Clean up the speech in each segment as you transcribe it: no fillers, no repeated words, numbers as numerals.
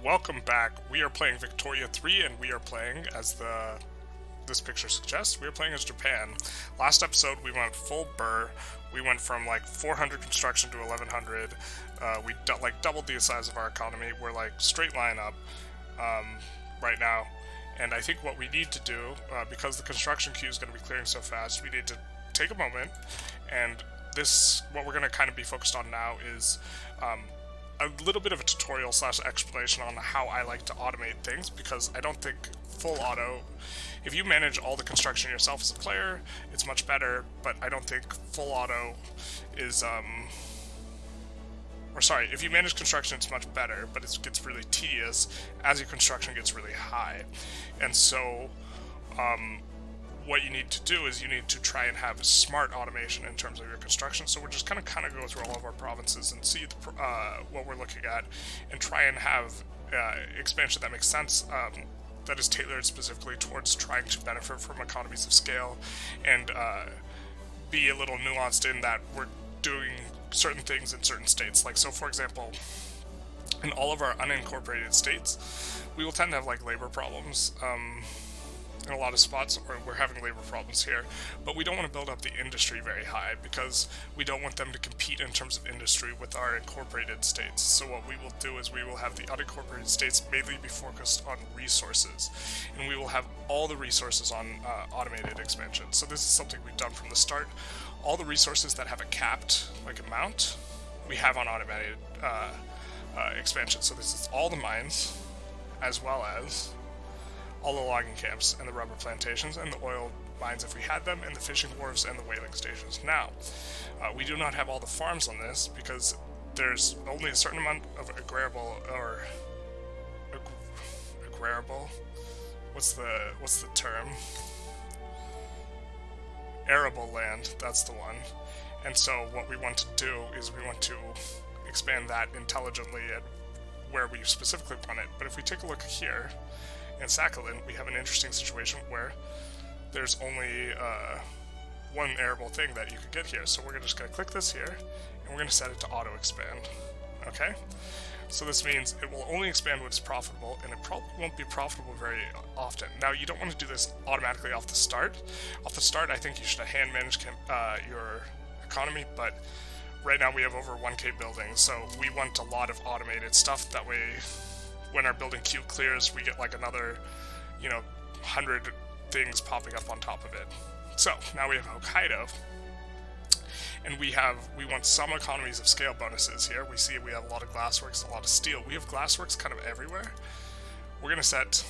Welcome back. We are playing Victoria 3, and we are playing, as this picture suggests, we are playing as Japan. Last episode, we went full burr. We went from like 400 construction to 1100. We doubled the size of our economy. We're like straight line up right now. And I think what we need to do, because the construction queue is going to be clearing so fast, we need to take a moment, and what we're going to kind of be focused on now is a little bit of a tutorial / explanation on how I like to automate things, because I don't think full auto, if you manage all the construction yourself as a player, it's much better, but I don't think full auto is, if you manage construction, it's much better, but it gets really tedious as your construction gets really high. And so, what you need to do is you need to try and have smart automation in terms of your construction. So we're just going to kind of go through all of our provinces and see what we're looking at, and try and have expansion that makes sense, that is tailored specifically towards trying to benefit from economies of scale, and be a little nuanced in that we're doing certain things in certain states. Like, so for example, in all of our unincorporated states, we will tend to have like labor problems in a lot of spots, or we're having labor problems here, but we don't want to build up the industry very high, because we don't want them to compete in terms of industry with our incorporated states. So what we will do is we will have the unincorporated states mainly be focused on resources, and we will have all the resources on automated expansion. So this is something we've done from the start. All the resources that have a capped amount, we have on automated expansion. So this is all the mines, as well as all the logging camps and the rubber plantations and the oil mines if we had them, and the fishing wharves and the whaling stations. Now, we do not have all the farms on this because there's only a certain amount of agrariable. What's the term? Arable land, that's the one. And so what we want to do is we want to expand that intelligently at where we specifically want it. But if we take a look here, in Sakhalin, we have an interesting situation where there's only one arable thing that you could get here. So we're just going to click this here, and we're going to set it to auto-expand. Okay? So this means it will only expand when it's profitable, and it probably won't be profitable very often. Now, you don't want to do this automatically off the start. Off the start, I think you should hand manage your economy, but right now we have over 1k buildings, so we want a lot of automated stuff. That way, when our building queue clears, we get like another, 100 things popping up on top of it. So now we have Hokkaido, and we want some economies of scale bonuses here. We see we have a lot of glassworks, a lot of steel. We have glassworks kind of everywhere. We're gonna set,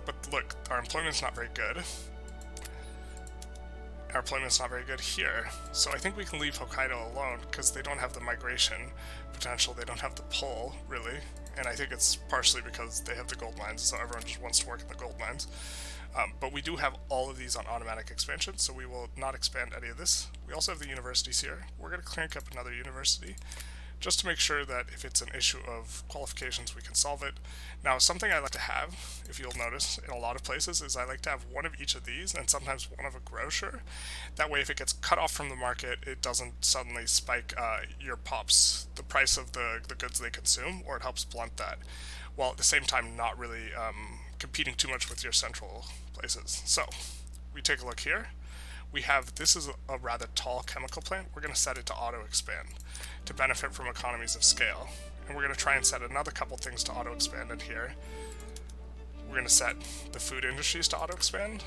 but look, our employment's not very good. Our employment's not very good here, so I think we can leave Hokkaido alone because they don't have the migration potential. They don't have the pull, really. And I think it's partially because they have the gold mines, so everyone just wants to work in the gold mines. But we do have all of these on automatic expansion, so we will not expand any of this. We also have the universities here. We're going to crank up another university, just to make sure that if it's an issue of qualifications, we can solve it. Now, something I like to have, if you'll notice, in a lot of places, is I like to have one of each of these, and sometimes one of a grocer. That way, if it gets cut off from the market, it doesn't suddenly spike the price of the goods they consume, or it helps blunt that, while at the same time not really competing too much with your central places. So, we take a look here. This is a rather tall chemical plant. We're going to set it to auto-expand to benefit from economies of scale. And we're going to try and set another couple things to auto-expand in here. We're going to set the food industries to auto-expand,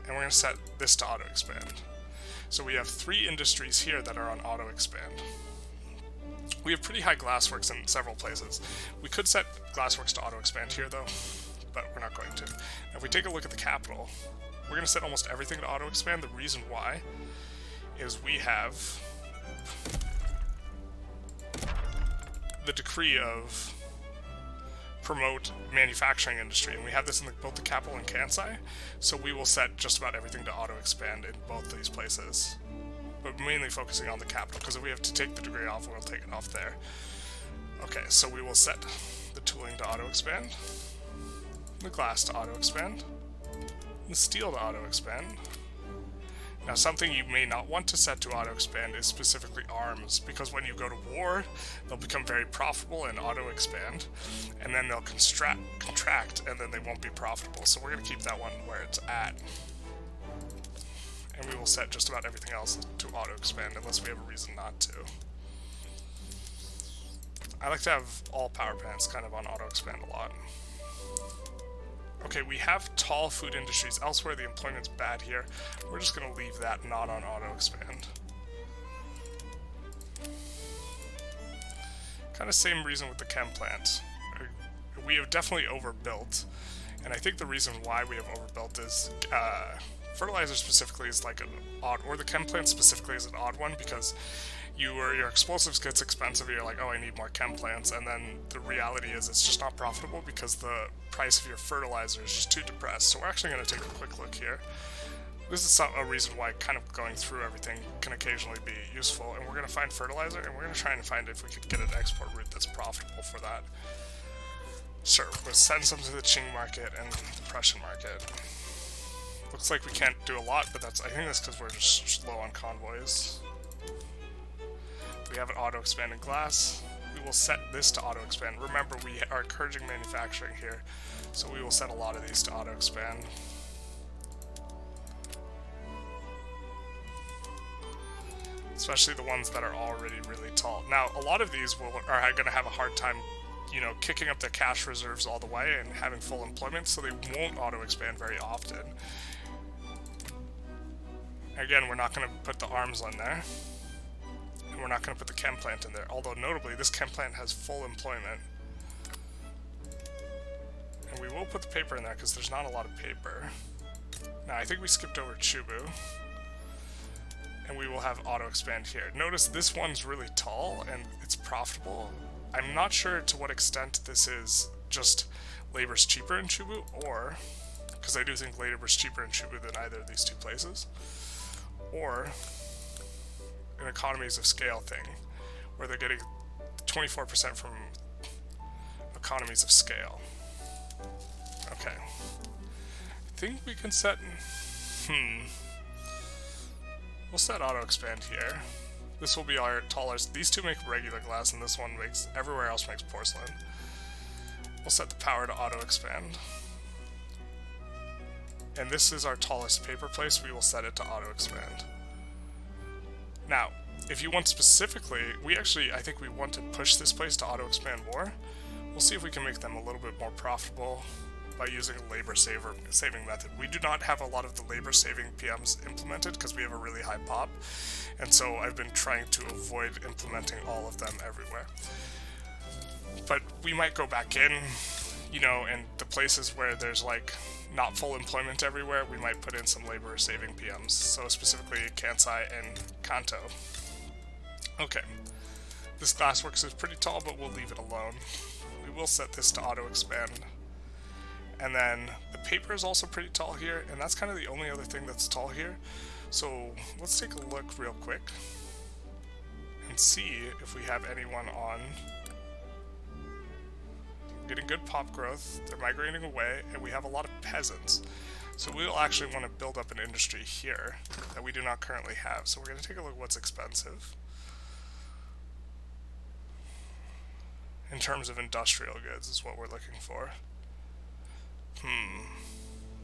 and we're going to set this to auto-expand. So we have 3 industries here that are on auto-expand. We have pretty high glassworks in several places. We could set glassworks to auto-expand here, though, but we're not going to. Now, if we take a look at the capital, we're going to set almost everything to auto-expand. The reason why is we have the decree of promote manufacturing industry, and we have this in both the capital and Kansai, so we will set just about everything to auto-expand in both these places, but mainly focusing on the capital, because if we have to take the degree off, we'll take it off there. Okay, so we will set the tooling to auto-expand, the glass to auto-expand, the steel to auto-expand, Now, something you may not want to set to auto-expand is specifically arms, because when you go to war, they'll become very profitable and auto-expand, and then they'll contract, and then they won't be profitable. So we're going to keep that one where it's at. And we will set just about everything else to auto-expand, unless we have a reason not to. I like to have all power plants kind of on auto-expand a lot. Okay, we have tall food industries. Elsewhere, the employment's bad here. We're just going to leave that not on auto-expand. Kind of same reason with the chem plant. We have definitely overbuilt, and I think the reason why we have overbuilt is fertilizer specifically is like an odd, or the chem plant specifically is an odd one, because your explosives gets expensive, you're like, oh, I need more chem plants, and then the reality is it's just not profitable because the price of your fertilizer is just too depressed. So we're actually going to take a quick look here. This is a reason why kind of going through everything can occasionally be useful, and we're going to find fertilizer, and we're going to try and find if we could get an export route that's profitable for that. Sure, we'll send some to the Qing market and the Prussian market. Looks like we can't do a lot, but I think that's because we're just low on convoys. We have an auto-expanding glass. We will set this to auto-expand. Remember, we are encouraging manufacturing here, so we will set a lot of these to auto-expand. Especially the ones that are already really tall. Now, a lot of these are going to have a hard time, you know, kicking up their cash reserves all the way and having full employment, so they won't auto-expand very often. Again, we're not going to put the arms on there. We're not going to put the chem plant in there, although notably this chem plant has full employment. And we will put the paper in there because there's not a lot of paper. Now I think we skipped over Chubu. And we will have auto-expand here. Notice this one's really tall and it's profitable. I'm not sure to what extent this is just labor's cheaper in Chubu, or, because I do think labor's cheaper in Chubu than either of these two places, or an economies of scale thing, where they're getting 24% from economies of scale. Okay. I think we can set... We'll set auto-expand here. This will be our tallest. These two make regular glass, and this one makes... everywhere else makes porcelain. We'll set the power to auto-expand. And this is our tallest paper place. We will set it to auto-expand. Now, if you want specifically, I think we want to push this place to auto-expand more. We'll see if we can make them a little bit more profitable by using a labor-saving method. We do not have a lot of the labor-saving PMs implemented because we have a really high pop, and so I've been trying to avoid implementing all of them everywhere. But we might go back in, you know, and the places where there's like not full employment everywhere, we might put in some labor-saving PMs, so specifically Kansai and Kanto. Okay, this glassworks is pretty tall, but we'll leave it alone. We will set this to auto-expand. And then the paper is also pretty tall here, and that's kind of the only other thing that's tall here. So let's take a look real quick and see if we have anyone on. Getting good pop growth, they're migrating away, and we have a lot of peasants. So we'll actually want to build up an industry here that we do not currently have. So we're going to take a look at what's expensive in terms of industrial goods is what we're looking for.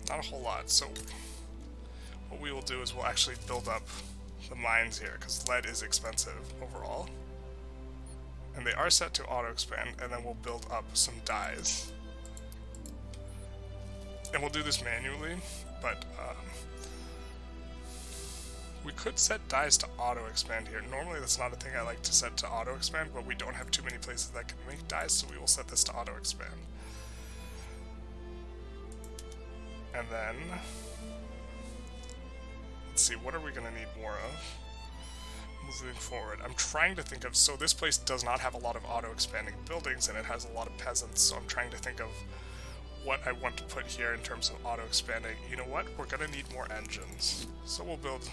Not a whole lot. So what we will do is we'll actually build up the mines here, because lead is expensive overall. And they are set to auto-expand, and then we'll build up some dyes. And we'll do this manually, but we could set dyes to auto-expand here. Normally that's not a thing I like to set to auto-expand, but we don't have too many places that can make dyes, so we will set this to auto-expand. And then, let's see, what are we going to need more of moving forward? I'm trying to think of, so this place does not have a lot of auto-expanding buildings, and it has a lot of peasants, so I'm trying to think of what I want to put here in terms of auto-expanding. You know what? We're going to need more engines. So we'll build...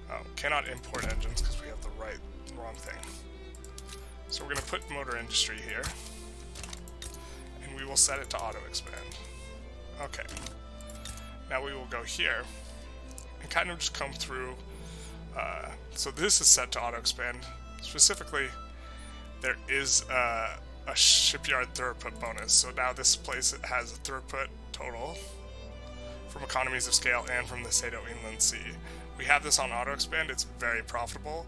Oh, cannot import engines because we have the wrong thing. So we're going to put motor industry here, and we will set it to auto-expand. Okay. Now we will go here, and kind of just come through. So this is set to auto expand. Specifically, there is a shipyard throughput bonus. So now this place has a throughput total from economies of scale and from the Seto Inland Sea. We have this on auto expand. It's very profitable.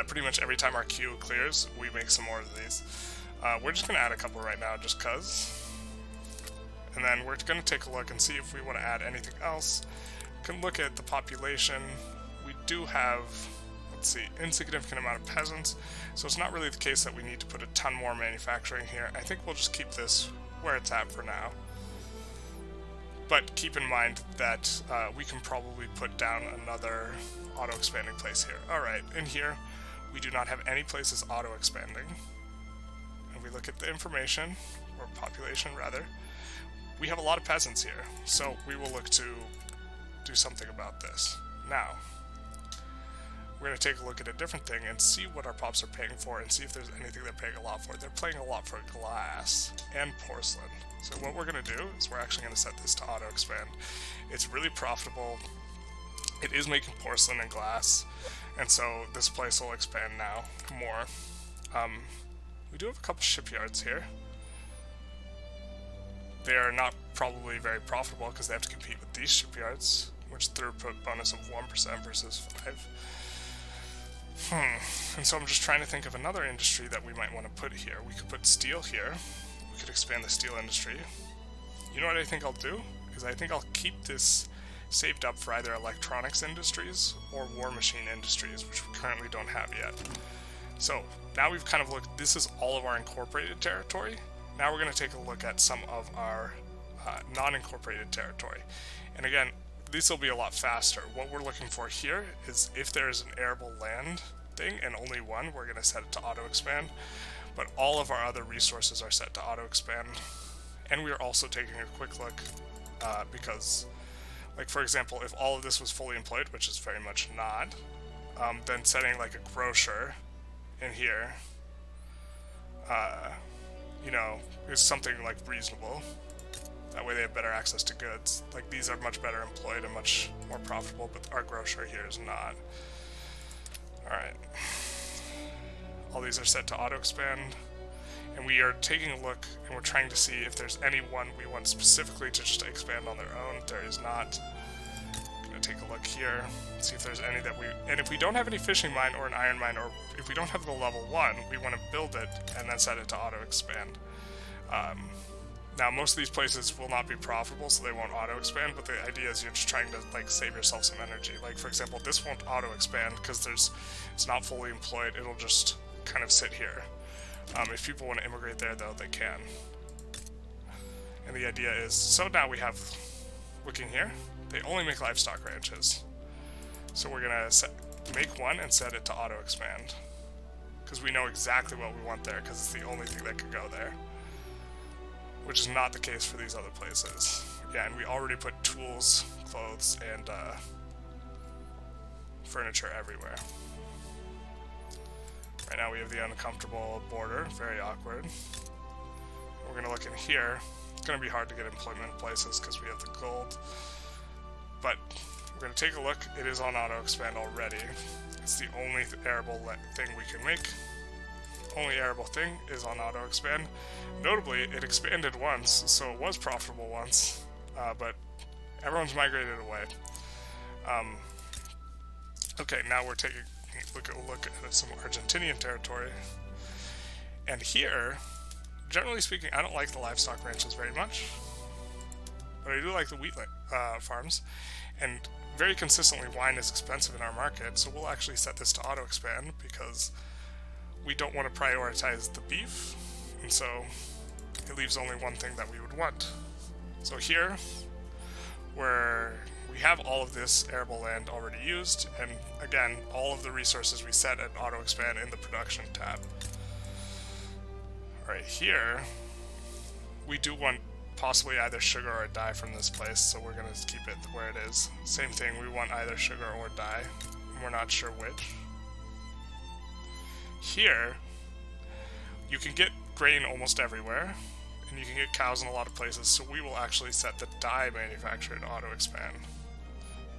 Pretty much every time our queue clears, we make some more of these. We're just going to add a couple right now just cuz. And then we're going to take a look and see if we want to add anything else. We can look at the population. We do have, let's see, insignificant amount of peasants. So it's not really the case that we need to put a ton more manufacturing here. I think we'll just keep this where it's at for now. But keep in mind that we can probably put down another auto-expanding place here. Alright, in here, we do not have any places auto-expanding. And we look at the information, or population rather, we have a lot of peasants here. So we will look to do something about this. Now, we're going to take a look at a different thing and see what our pops are paying for and see if there's anything they're paying a lot for. They're paying a lot for glass and porcelain. So what we're going to do is we're actually going to set this to auto expand. It's really profitable. It is making porcelain and glass, and so this place will expand now more. We do have a couple shipyards here. They are not probably very profitable because they have to compete with these shipyards, which throughput bonus of 1% versus 5. And so I'm just trying to think of another industry that we might want to put here. We could put steel here. We could expand the steel industry. You know what I think I'll do? Is I think I'll keep this saved up for either electronics industries or war machine industries, which we currently don't have yet. So now we've kind of looked, this is all of our incorporated territory. Now we're going to take a look at some of our non-incorporated territory. And again, this will be a lot faster. What we're looking for here is if there is an arable land thing, and only one, we're going to set it to auto-expand. But all of our other resources are set to auto-expand. And we are also taking a quick look because, like for example, if all of this was fully employed, which is very much not, then setting like a grocer in here, you know, is something like reasonable. That way they have better access to goods. Like these are much better employed and much more profitable, but our grocer here is not. Alright. All these are set to auto-expand. And we are taking a look and we're trying to see if there's any one we want specifically to just expand on their own. There is not. I'm going to take a look here, see if there's any that we... And if we don't have any fishing mine or an iron mine, or if we don't have the level 1, we want to build it and then set it to auto-expand. Now, most of these places will not be profitable, so they won't auto-expand, but the idea is you're just trying to, like, save yourself some energy. Like, for example, this won't auto-expand because it's not fully employed. It'll just kind of sit here. If people want to immigrate there, though, they can. And the idea is, so now we have, looking here, they only make livestock ranches. So we're going to make one and set it to auto-expand. Because we know exactly what we want there, because it's the only thing that could go there. Which is not the case for these other places. Yeah, and we already put tools, clothes, and furniture everywhere. Right now we have the uncomfortable border, very awkward. We're going to look in here. It's going to be hard to get employment places because we have the gold. But we're going to take a look. It is on auto-expand already. It's the only arable thing we can make. Only arable thing is on auto-expand. Notably, it expanded once, so it was profitable once, but everyone's migrated away. Okay, now we're taking a look at some Argentinian territory. And here, generally speaking, I don't like the livestock ranches very much, but I do like the wheat farms. And very consistently, wine is expensive in our market, so we'll actually set this to auto-expand because we don't want to prioritize the beef, and so it leaves only one thing that we would want. So here, where we have all of this arable land already used, and again, all of the resources we set at auto-expand in the production tab. Right here, we do want possibly either sugar or dye from this place, so we're going to keep it where it is. Same thing, we want either sugar or dye, and we're not sure which. Here, you can get grain almost everywhere, and you can get cows in a lot of places, so we will actually set the dye manufacturer to auto-expand.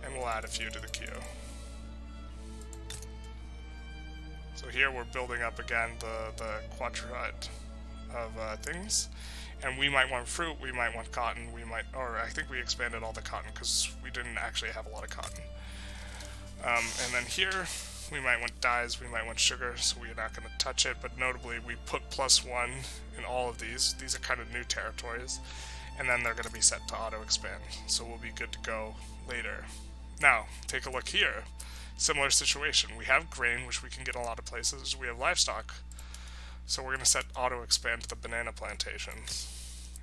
and we'll add a few to the queue. So here we're building up again the quadrat of things, and we might want fruit, we might want cotton, or I think we expanded all the cotton because we didn't actually have a lot of cotton. And then here we might want dyes, we might want sugar, so we're not going to touch it, but notably we put +1 in all of these. These are kind of new territories, and then they're going to be set to auto-expand, so we'll be good to go later. Now, take a look here. Similar situation. We have grain, which we can get in a lot of places. We have livestock, so we're going to set auto-expand to the banana plantations.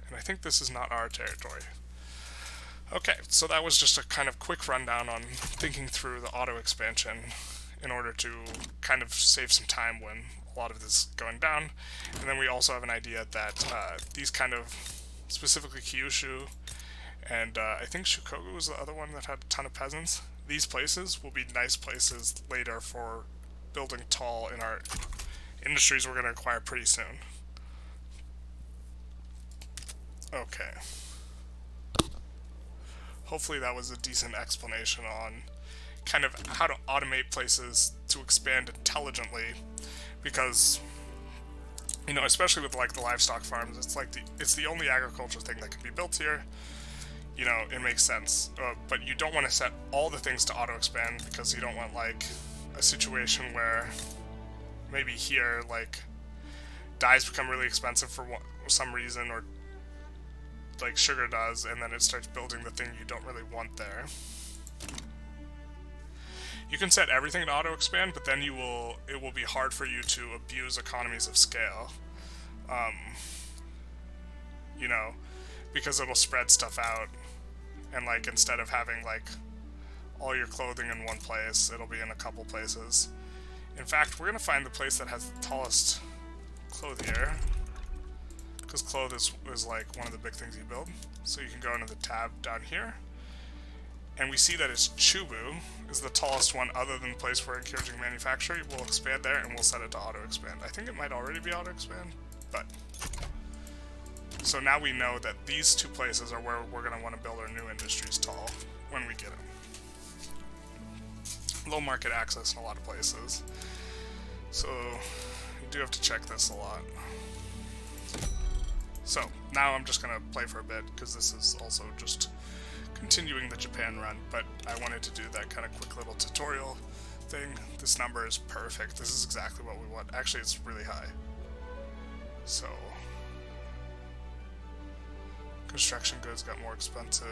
And I think this is not our territory. Okay, so that was just a kind of quick rundown on thinking through the auto-expansion in order to kind of save some time when a lot of this is going down. And then we also have an idea that these kind of, specifically Kyushu, and I think Shikoku was the other one that had a ton of peasants. These places will be nice places later for building tall in our industries we're going to acquire pretty soon. Okay. Hopefully that was a decent explanation on kind of how to automate places to expand intelligently, because, you know, especially with like the livestock farms, it's the only agriculture thing that can be built here. You know, it makes sense, but you don't want to set all the things to auto-expand, because you don't want, like, a situation where maybe here, like, dyes become really expensive for some reason, or, like, sugar does, and then it starts building the thing you don't really want there. You can set everything to auto-expand, but then it will be hard for you to abuse economies of scale. You know, because it'll spread stuff out. And, like, instead of having, like, all your clothing in one place, it'll be in a couple places. In fact, we're going to find the place that has the tallest clothier, because cloth is, like, one of the big things you build. So you can go into the tab down here, and we see that it's Chubu is the tallest one other than the place we're encouraging manufacture. We'll expand there, and we'll set it to auto-expand. I think it might already be auto-expand, but... So now we know that these two places are where we're going to want to build our new industries tall when we get them. Low market access in a lot of places. So you do have to check this a lot. So now I'm just going to play for a bit, because this is also just continuing the Japan run, but I wanted to do that kind of quick little tutorial thing. This number is perfect. This is exactly what we want. Actually, it's really high. So... construction goods got more expensive.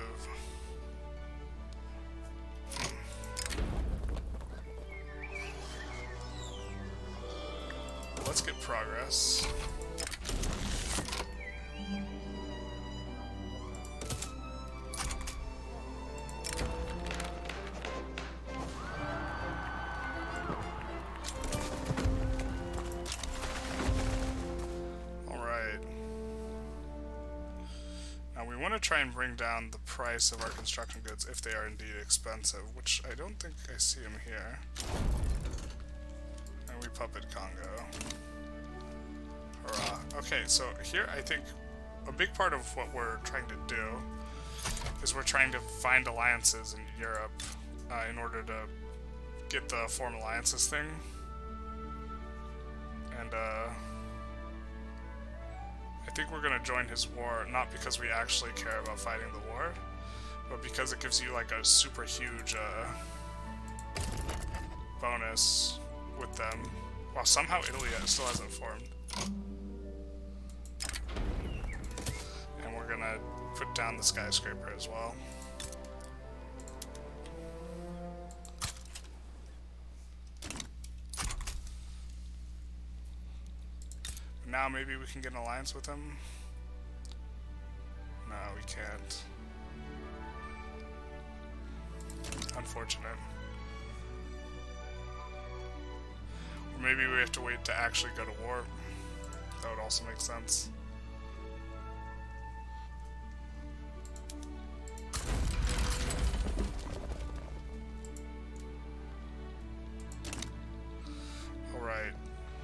Let's get progress. We want to try and bring down the price of our construction goods if they are indeed expensive, which I don't think I see them here. And we puppet Congo. Hurrah. Okay, so here I think a big part of what we're trying to do is we're trying to find alliances in Europe in order to get the Form Alliances thing. And I think we're going to join his war, not because we actually care about fighting the war, but because it gives you like a super huge bonus with them. Wow, somehow Italy still hasn't formed. And we're going to put down the skyscraper as well. Now maybe we can get an alliance with him. No, we can't. Unfortunate. Or maybe we have to wait to actually go to war. That would also make sense. Alright.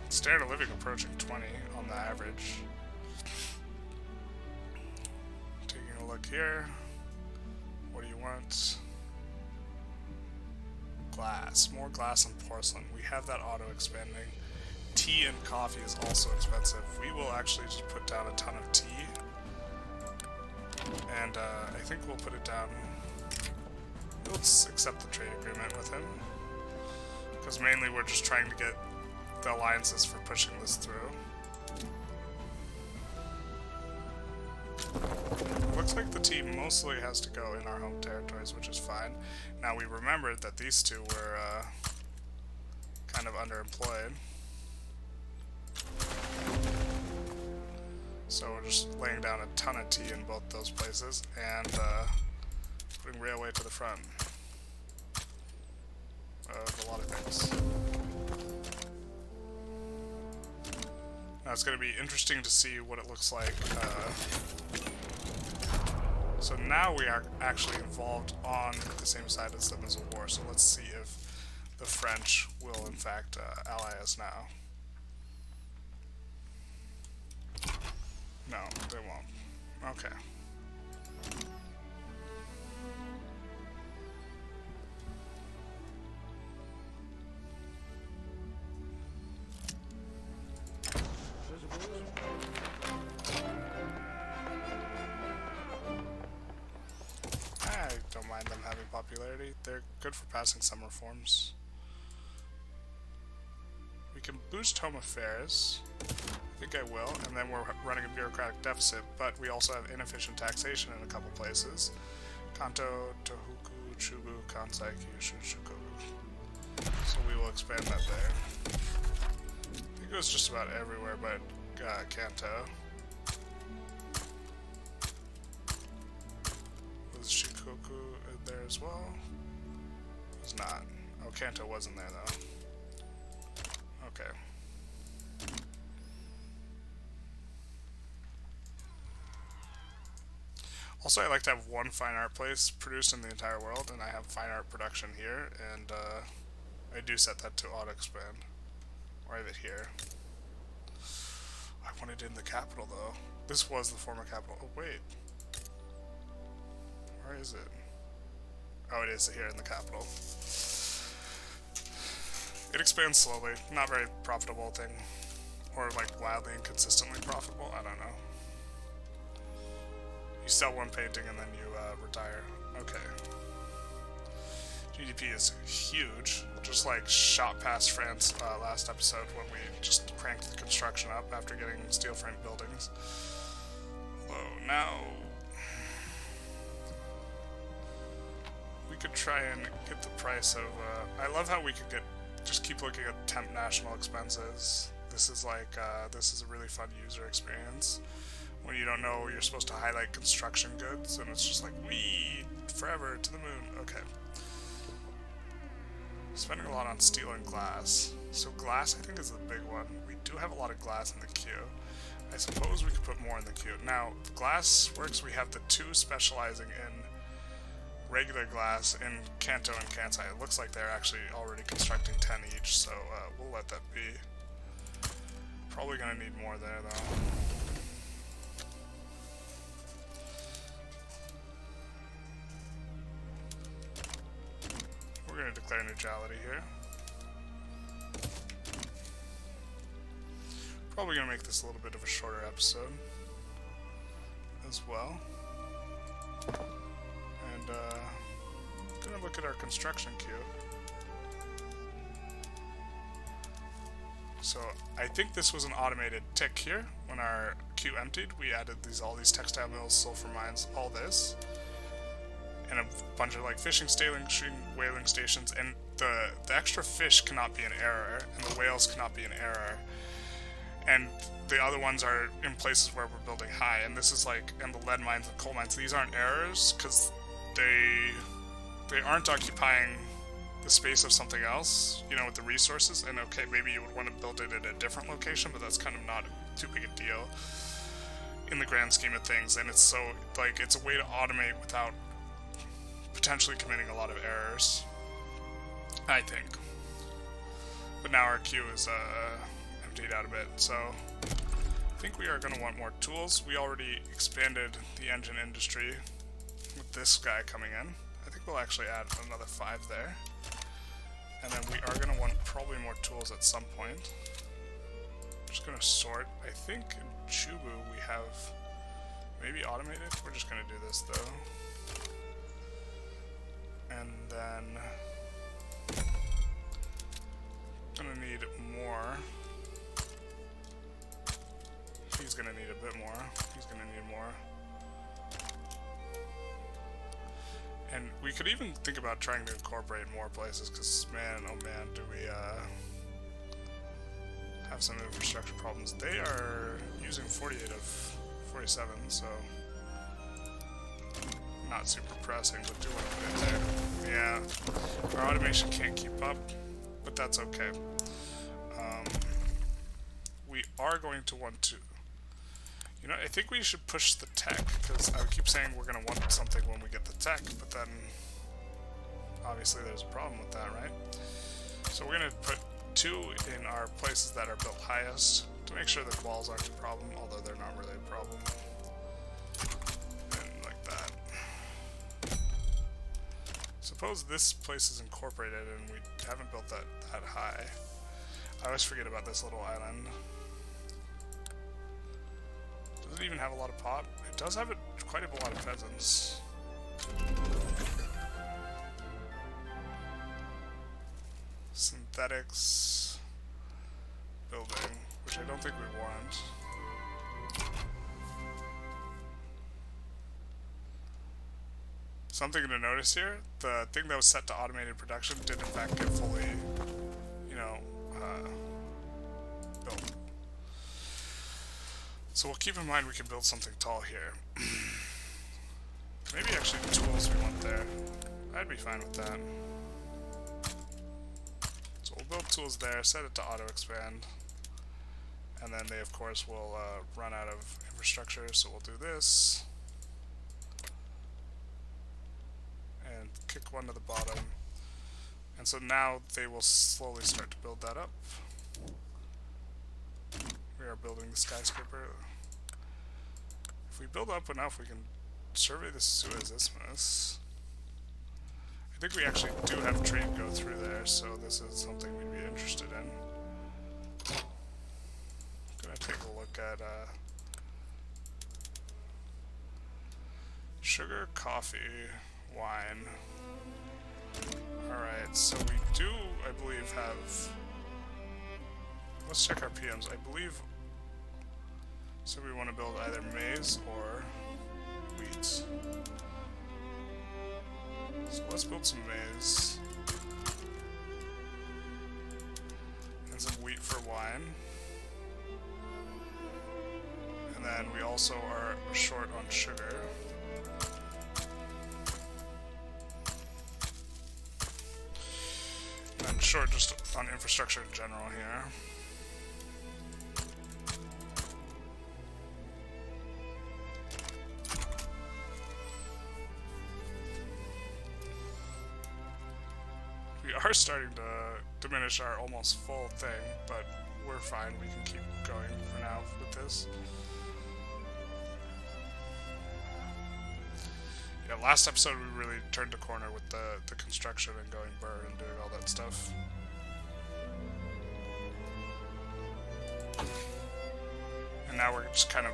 Standard of living approaching 20 on the average. Taking a look here. What do you want? glass. More glass and porcelain. We have that auto-expanding. Tea and coffee is also expensive. We will actually just put down a ton of tea. And I think we'll put it down... Let's accept the trade agreement with him. Because mainly we're just trying to get the alliances for pushing this through. Looks like the tea mostly has to go in our home territories, which is fine. Now we remembered that these two were kind of underemployed. So we're just laying down a ton of tea in both those places and putting railway to the front of a lot of things. Now it's going to be interesting to see what it looks like. So now we are actually involved on the same side as them as a war, so let's see if the French will in fact ally us now. No, they won't. Okay. I don't mind them having popularity. They're good for passing some reforms. We can boost home affairs. I think I will, and then we're running a bureaucratic deficit, but we also have inefficient taxation in a couple places. Kanto, Tohoku, Chubu, Kansai, Kyushu, Shikoku. So we will expand that there. I think it was just about everywhere but Kanto. Was Shikoku there as well? It was not. Oh, Kanto wasn't there though. Okay. Also, I like to have one fine art place produced in the entire world, and I have fine art production here, and I do set that to auto-expand. Or I have it here. I want it in the capital, though. This was the former capital. Oh, wait. Where is it? Oh, it is here in the capital. It expands slowly. Not very profitable thing. Or, like, wildly and consistently profitable. I don't know. You sell one painting and then you retire. Okay. GDP is huge. Just like shot past France last episode when we just cranked the construction up after getting steel frame buildings. Although now we could try and get the price of I love how we could get just keep looking at temp national expenses. This is like this is a really fun user experience. When you don't know, you're supposed to highlight construction goods, and it's just like, wee, forever to the moon. Okay. Spending a lot on steel and glass. So glass, I think, is the big one. We do have a lot of glass in the queue. I suppose we could put more in the queue. Now, glass works, we have the two specializing in regular glass in Kanto and Kansai. It looks like they're actually already constructing 10 each, so we'll let that be. Probably gonna need more there, though. We're going to declare neutrality here. Probably going to make this a little bit of a shorter episode as well. And going to look at our construction queue. So I think this was an automated tick here. When our queue emptied, we added all these textile mills, sulfur mines, all this. And a bunch of like fishing, whaling stations, and the extra fish cannot be an error, and the whales cannot be an error, and the other ones are in places where we're building high, and this is like, and the lead mines and coal mines, these aren't errors because they aren't occupying the space of something else, you know, with the resources. And okay, maybe you would want to build it at a different location, but that's kind of not too big a deal in the grand scheme of things. And it's so like it's a way to automate without potentially committing a lot of errors, I think. But now our queue is emptied out a bit, so I think we are going to want more tools. We already expanded the engine industry with this guy coming in. I think we'll actually add another 5 there. And then we are going to want probably more tools at some point. Just going to sort. I think in Chubu we have maybe automated. We're just going to do this though. And then going to need more. He's going to need a bit more. He's going to need more. And we could even think about trying to incorporate more places, because man, oh man, do we have some infrastructure problems. They are using 48 of 47, so not super pressing, but do want to put it there. Yeah, our automation can't keep up, but that's okay. We are going to want to, you know, I think we should push the tech, because I keep saying we're going to want something when we get the tech, but then obviously there's a problem with that, right? So we're going to put 2 in our places that are built highest to make sure the walls aren't a problem, although they're not really a problem. And like that. Suppose this place is incorporated and we haven't built that high. I always forget about this little island. Does it even have a lot of pop? It does have quite a lot of peasants. Synthetics building, which I don't think we want. Something to notice here, the thing that was set to automated production did in fact get fully, you know, built. So we'll keep in mind we can build something tall here. Maybe actually the tools we want there. I'd be fine with that. So we'll build tools there, set it to auto-expand. And then they, of course, will run out of infrastructure, so we'll do this. And kick one to the bottom. And so now they will slowly start to build that up. We are building the skyscraper. If we build up enough, we can survey the Suez Isthmus. I think we actually do have trade go through there, so this is something we'd be interested in. I'm gonna take a look at sugar, coffee, wine. Alright, so we do, I believe, have... Let's check our PMs. I believe... So we want to build either maize or wheat. So let's build some maize. And some wheat for wine. And then we also are short on sugar. And short just on infrastructure in general here. We are starting to diminish our almost full thing, but we're fine. We can keep going for now with this. Yeah, last episode we really turned the corner with the construction and going burr and doing all that stuff. And now we're just kind of,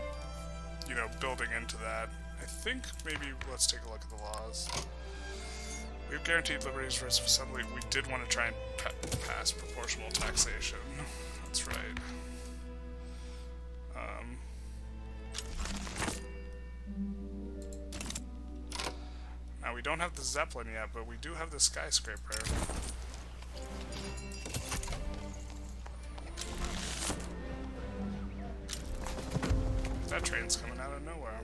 you know, building into that. I think maybe let's take a look at the laws. We've guaranteed liberties, rights of assembly. We did want to try and pass proportional taxation. That's right. Now we don't have the Zeppelin yet, but we do have the skyscraper. That train's coming out of nowhere.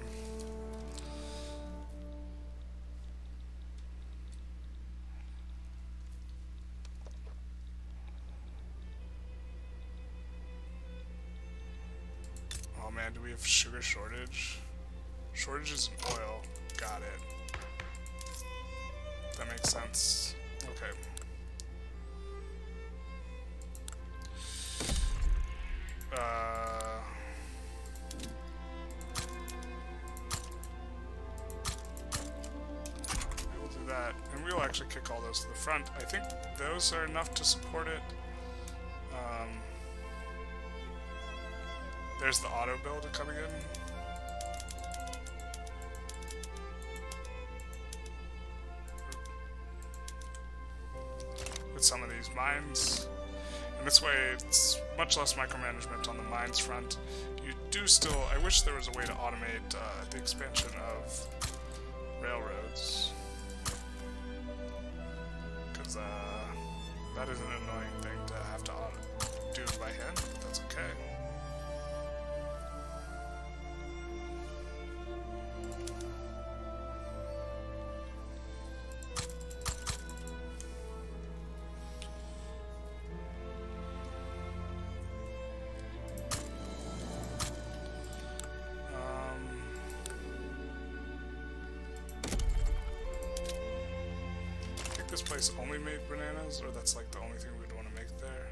Oh man, do we have sugar shortage? Shortages in oil. Got it. That makes sense. Okay. We will do that, and we'll actually kick all those to the front. I think those are enough to support it. There's the auto build coming in. With some of these mines. And this way it's much less micromanagement on the mines front. You do still, I wish there was a way to automate the expansion of railroads. Because that is an annoying thing to have to do by hand, but that's okay. This place only made bananas, or that's like the only thing we'd want to make there.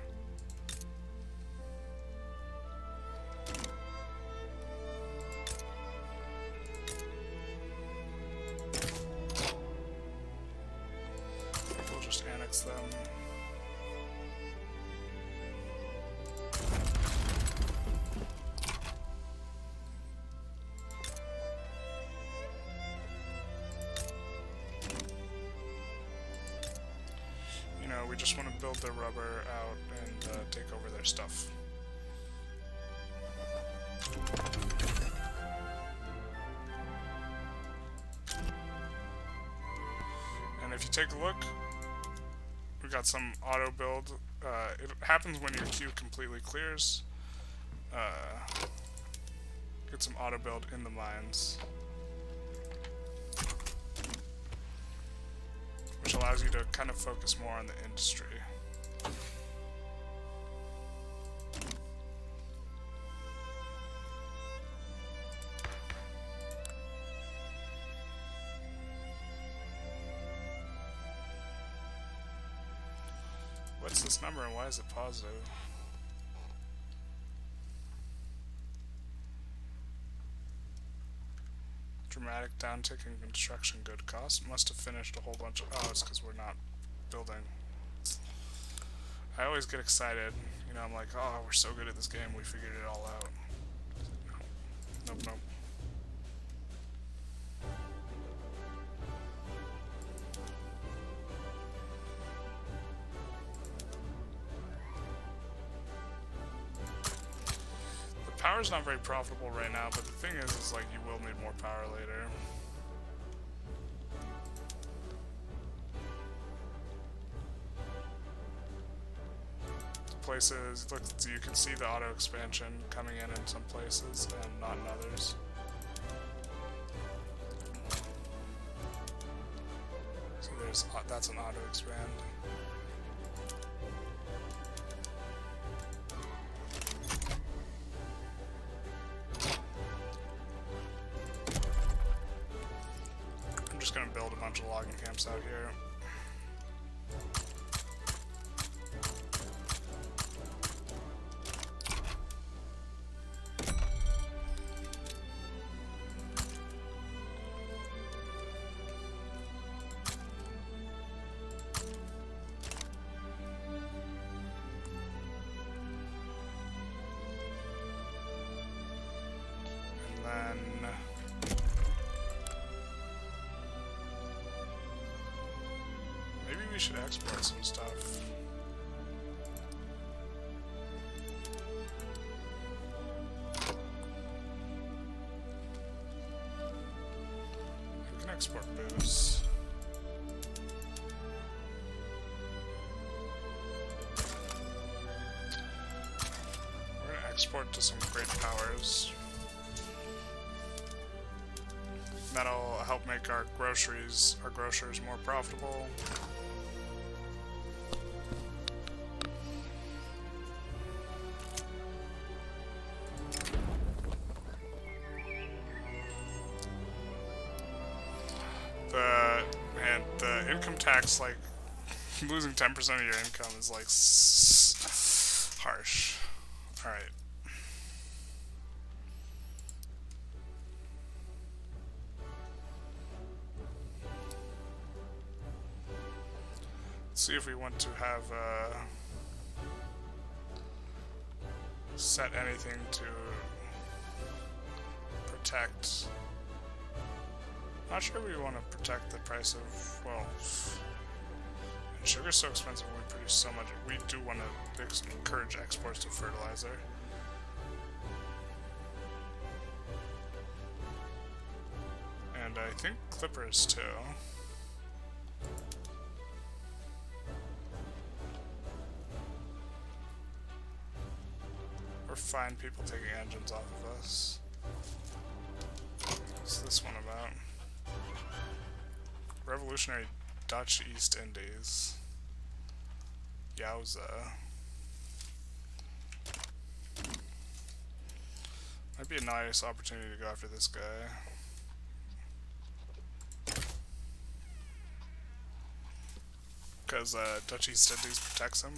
We'll just annex them. We just want to build their rubber out and take over their stuff. And if you take a look, we got some auto build. It happens when your queue completely clears. Get some auto build in the mines. Which allows you to kind of focus more on the industry. What's this number and why is it positive? Dramatic downtick in construction good cost. Must have finished a whole bunch of... Oh, it's because we're not building. I always get excited. You know, I'm like, oh, we're so good at this game, we figured it all out. Nope, nope. Power's not very profitable right now, but the thing is like you will need more power later. Places, look, you can see the auto expansion coming in some places and not in others. So that's an auto expand. Gonna build a bunch of logging camps out here. And then maybe we should export some stuff. We can export booze. We're gonna export to some great powers. That'll help make our grocers more profitable. The income tax, like, losing 10% of your income is, like, harsh. Alright. see if we want to have set anything to protect. Not sure we want to protect the price of, well, and sugar's so expensive and we produce so much. We do want to encourage exports of fertilizer. And I think clippers too. We're fine people taking engines off of us. What's this one about? Revolutionary Dutch East Indies. Yowza. Might be a nice opportunity to go after this guy. Because Dutch East Indies protects him.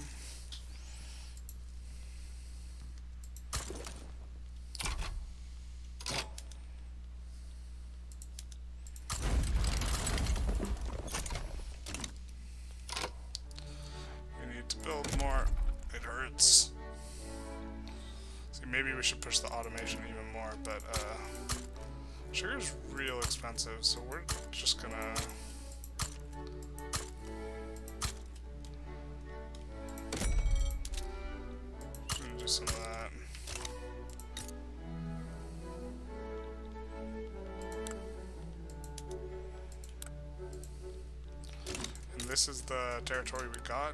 We need to build more. It hurts. See, maybe we should push the automation even more, but sugar's real expensive, so we're just gonna do some of that. And this is the territory we got.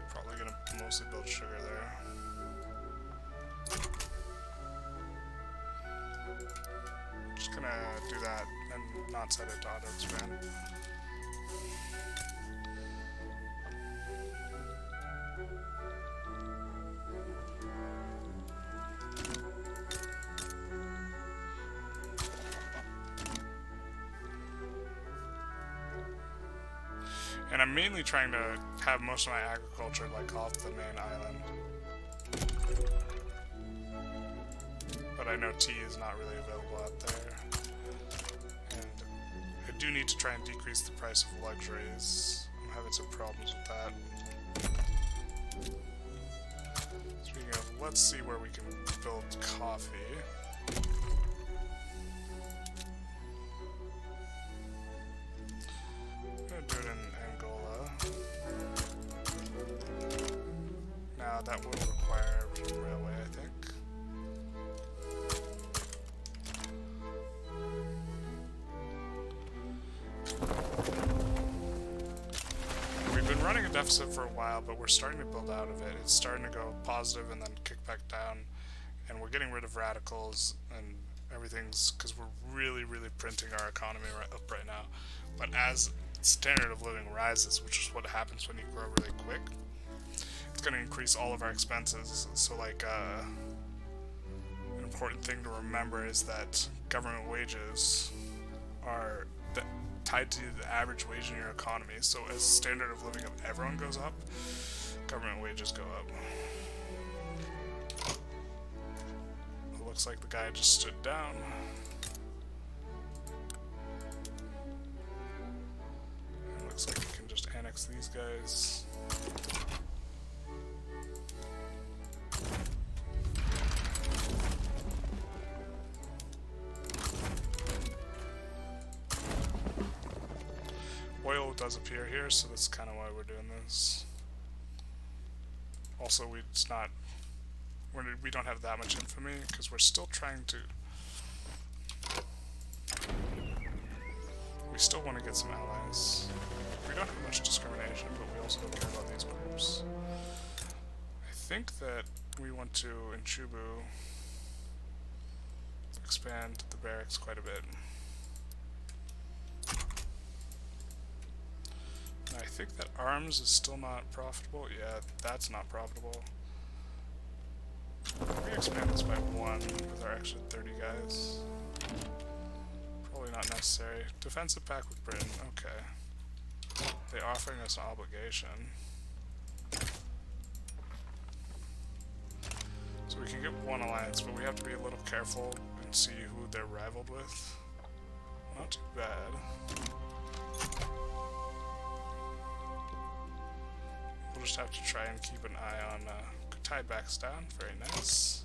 Probably gonna mostly build sugar there. Just gonna do that and not set it to auto expand. And I'm mainly trying to have most of my agriculture like off the main island. But I know tea is not really available out there. And I do need to try and decrease the price of luxuries. I'm having some problems with that. Speaking of, let's see where we can build coffee. I'm gonna do it in Angola. Now that will require a railway, I think. We've been running a deficit for a while, but we're starting to build out of it. It's starting to go positive and then kick back down, and we're getting rid of radicals and everything's because we're really printing our economy up right now. But as standard of living rises, which is what happens when you grow really quick, it's going to increase all of our expenses. So like an important thing to remember is that government wages are tied to the average wage in your economy. So as standard of living of everyone goes up, government wages go up. It looks like the guy just stood down. It looks like we can just annex these guys. Oil does appear here, so that's kind of why we're doing this. Also, we don't have that much infamy because we're still trying to. We still want to get some allies. We don't have much discrimination, but we also don't care about these groups. I think that we want to, in Chubu, expand the barracks quite a bit. I think that arms is still not profitable. Yeah, that's not profitable. We expand this by 1 with our extra 30 guys. Probably not necessary. Defensive pact with Britain. Okay. They're offering us an obligation. So we can get 1 alliance, but we have to be a little careful and see who they're rivaled with. Not too bad. we'll just have to try and keep an eye on tie backs down. Very nice.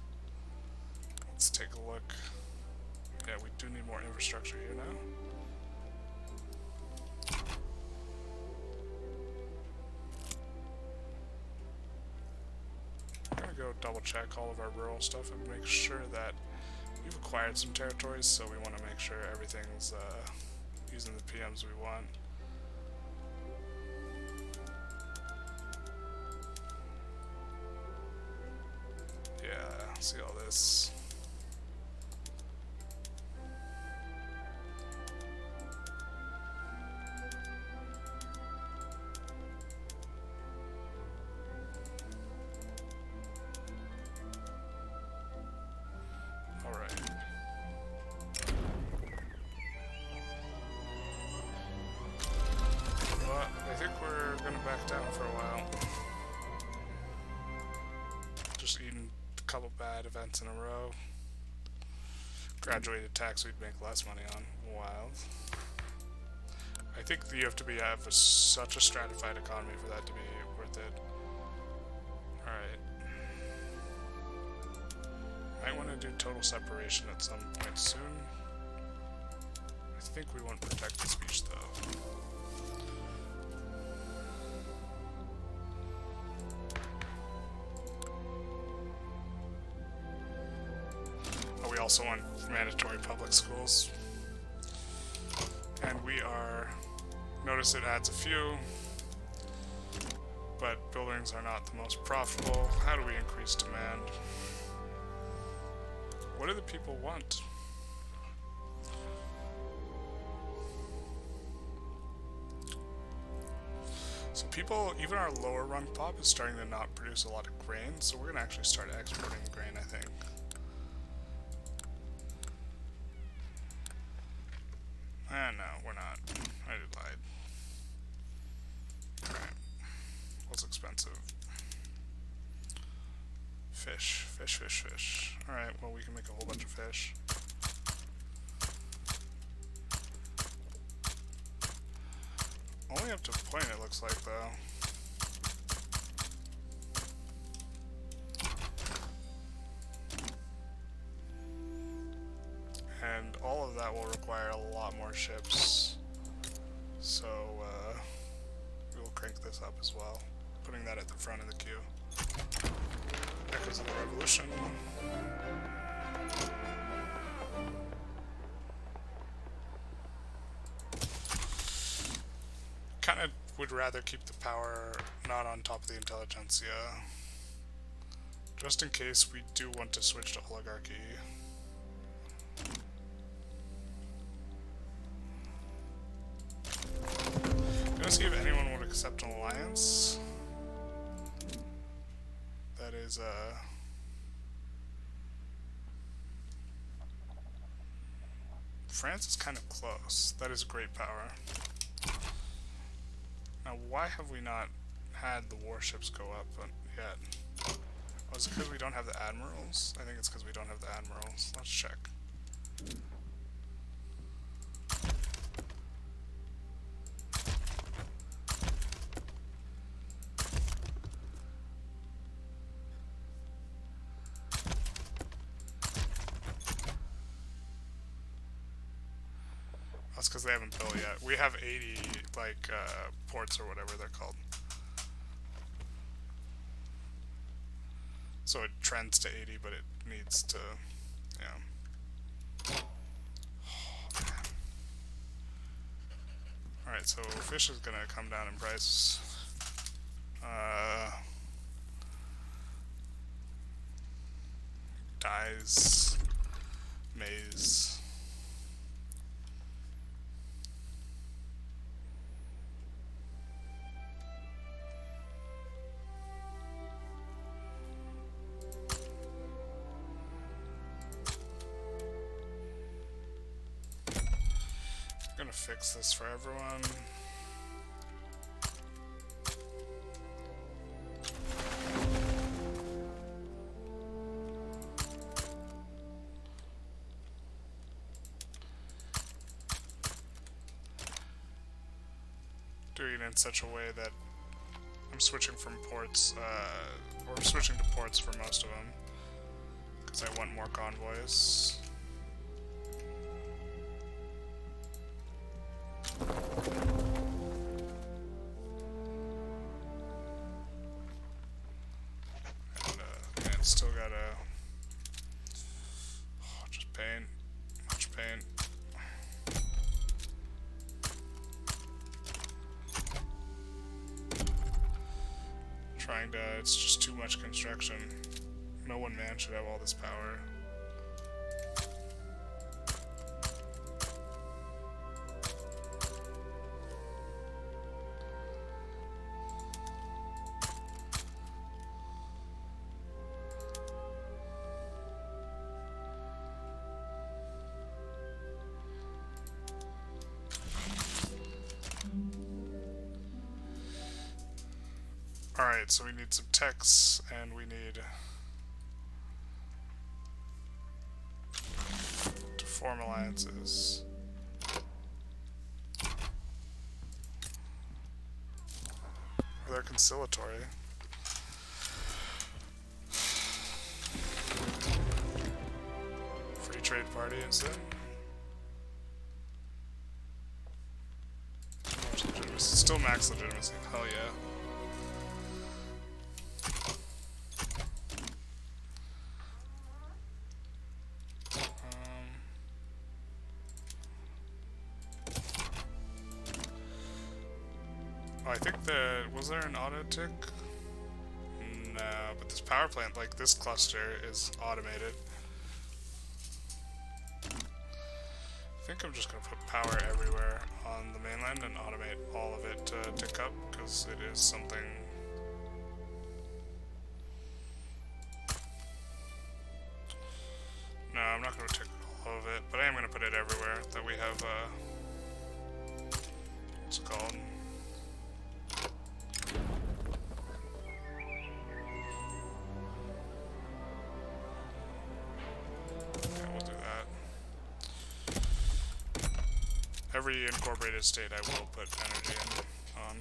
Let's take a look. Yeah, we do need more infrastructure here now. I'm gonna go double check all of our rural stuff and make sure that we've acquired some territories, so we want to make sure everything's using the PMs we want. Yeah, see all this. Events in a row. Graduated tax we'd make less money on. Wild. I think you have to have such a stratified economy for that to be worth it. Alright. Might want to do total separation at some point soon. I think we want protected speech though. We also want mandatory public schools. And we are... Notice it adds a few, but buildings are not the most profitable. How do we increase demand? What do the people want? So people, even our lower rung pop is starting to not produce a lot of grain, so we're going to actually start exporting grain, I think. No, we're not. I lied. Alright. What's expensive? Fish. Fish. Alright, well we can make a whole bunch of fish. Only up to a point it looks like though. And all of that will require a lot more ships, so we will crank this up as well, putting that at the front of the queue. Echoes of the Revolution. Kind of would rather keep the power not on top of the Intelligentsia, just in case we do want to switch to oligarchy. See if anyone would accept an alliance. That is France is kind of close. That is great power. Now why have we not had the warships go up yet? Oh, is it because we don't have the admirals? I think it's because we don't have the admirals. Let's check. That's because they haven't built yet. We have 80, like, ports or whatever they're called. So it trends to 80, but it needs to, yeah. Oh, alright, so fish is gonna come down in price. Dyes, maize. Gonna fix this for everyone. Doing it in such a way that I'm switching from ports, or switching to ports for most of them, because I want more convoys. And it's still got a... Oh, just pain. Much pain. Trying to... It's just too much construction. No one man should have all this power. Alright, so we need some techs, and we need to form alliances. They're conciliatory. Free trade party instead. Still max legitimacy. Hell yeah. I think that... Was there an auto tick? No, but this power plant, like this cluster, is automated. I think I'm just going to put power everywhere on the mainland and automate all of it to tick up, because it is something... No, I'm not going to tick all of it, but I am going to put it everywhere that we have, what's it called? Every incorporated state I will put energy in on.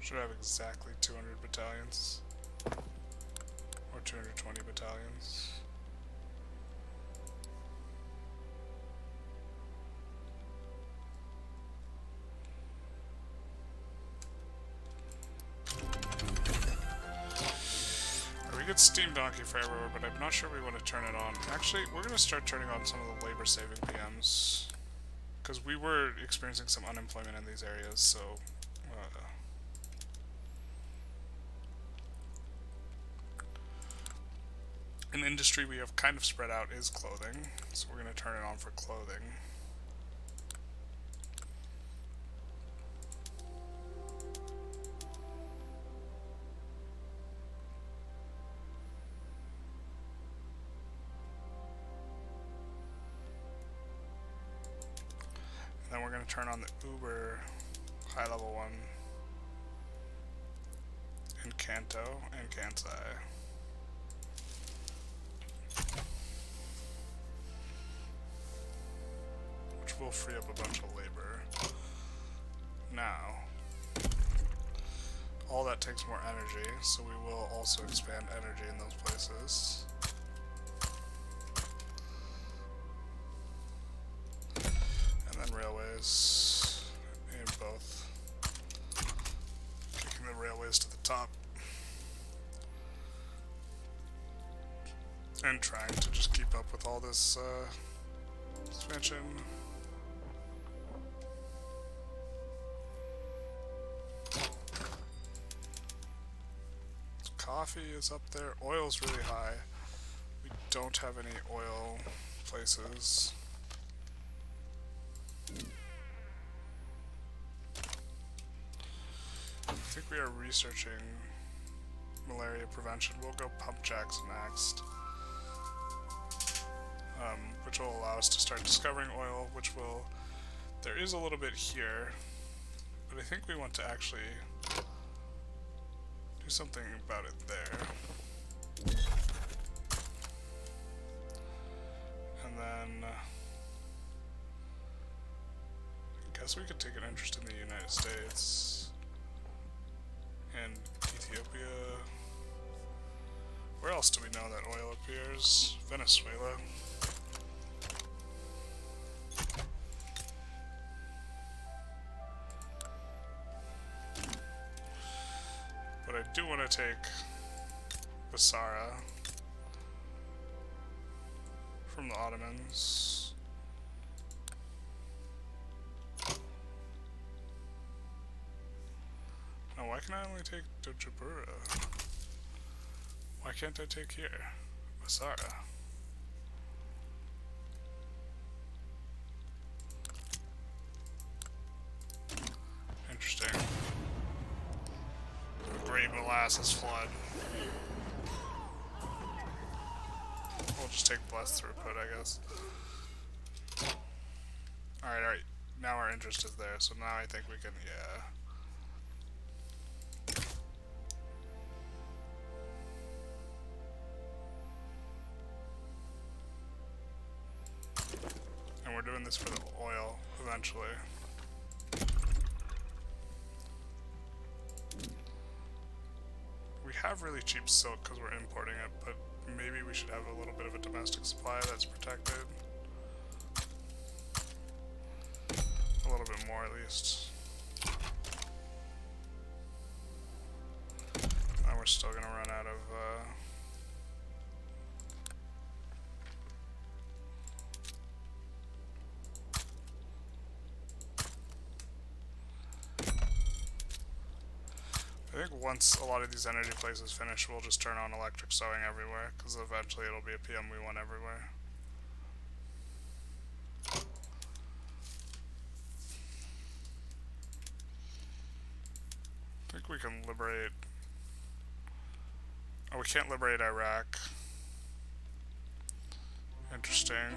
Should have exactly 200 battalions. Or 220 battalions. We get Steam Donkey for everywhere, but I'm not sure we want to turn it on. Actually, we're going to start turning on some of the labor-saving PMs. Because we were experiencing some unemployment in these areas, so... An industry we have kind of spread out is clothing, so we're going to turn it on for clothing. And then we're going to turn on the uber high-level one in Kanto and Kansai. Will free up a bunch of labor. Now, all that takes more energy, so we will also expand energy in those places. And then railways in both. Kicking the railways to the top. and trying to just keep up with all this expansion. Coffee is up there. Oil's really high. We don't have any oil places. I think we are researching malaria prevention. We'll go pump jacks next. Which will allow us to start discovering oil, which will... There is a little bit here, but I think we want to actually do something about it there. And then... I guess we could take an interest in the United States. And Ethiopia. Where else do we know that oil appears? Venezuela. But I do want to take Basara from the Ottomans. Now, why can I only take Dojabura? Why can't I take here? Basara. Interesting. The Great Molasses Flood. We'll just take less throughput, I guess. Alright. Now our interest is there, so now I think we can, yeah. And we're doing this for the oil, eventually. We have really cheap silk because we're importing it, but maybe we should have a little bit of a domestic supply that's protected. A little bit more, at least. And we're still gonna run out of, I think once a lot of these energy places finish, we'll just turn on electric sewing everywhere, because eventually it'll be a PM we want everywhere. I think we can liberate... Oh, we can't liberate Iraq. Interesting.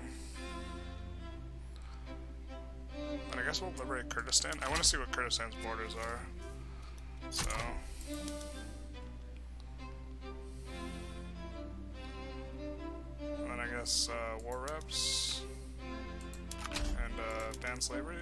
And I guess we'll liberate Kurdistan. I want to see what Kurdistan's borders are. So... And then I guess war reps and ban slavery.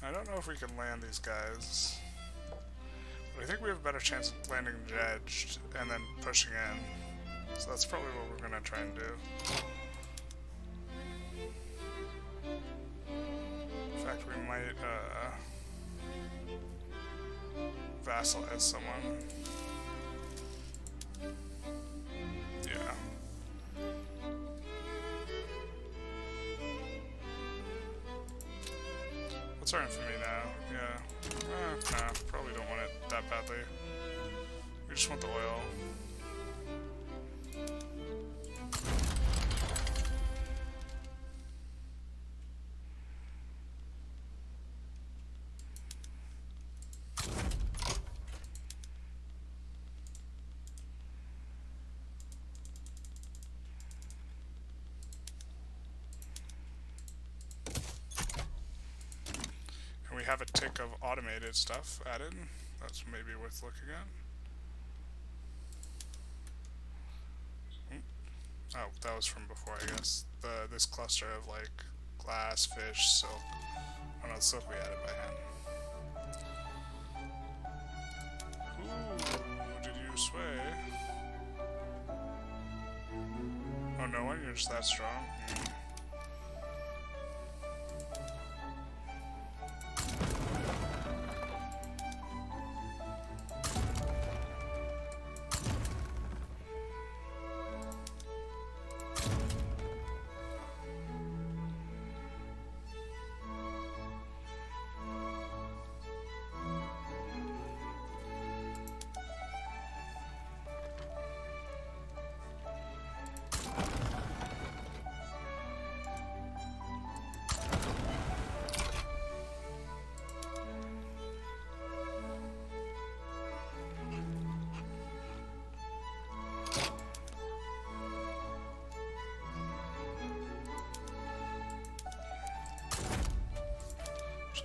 I don't know if we can land these guys, but I think we have a better chance of landing Jedged and then pushing in, so that's probably what we're going to try and do. In fact, we might vassalize someone. Yeah. What's our infamy now? Yeah. Nah, probably don't want it that badly. We just want the oil. have a tick of automated stuff added. That's maybe worth looking at. Oh, that was from before, I guess. This cluster of like glass, fish, silk. Oh no, silk we added by hand. Ooh, did you sway? Oh, no one? You're just that strong?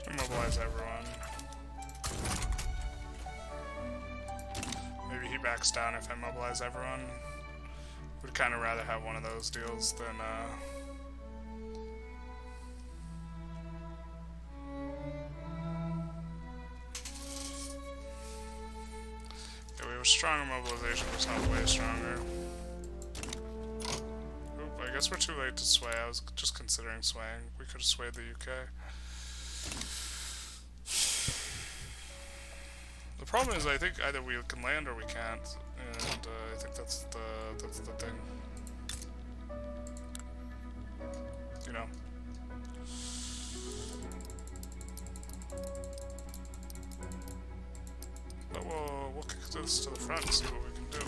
Immobilize everyone. Maybe he backs down if I mobilize everyone. Would kind of rather have one of those deals than yeah, we have a strong mobilization, but it's not way stronger. Oop, I guess we're too late to sway. I was just considering swaying. We could have swayed the UK. The problem is, I think either we can land or we can't, and I think that's the thing. You know. But we'll kick this to the front and see what we can do.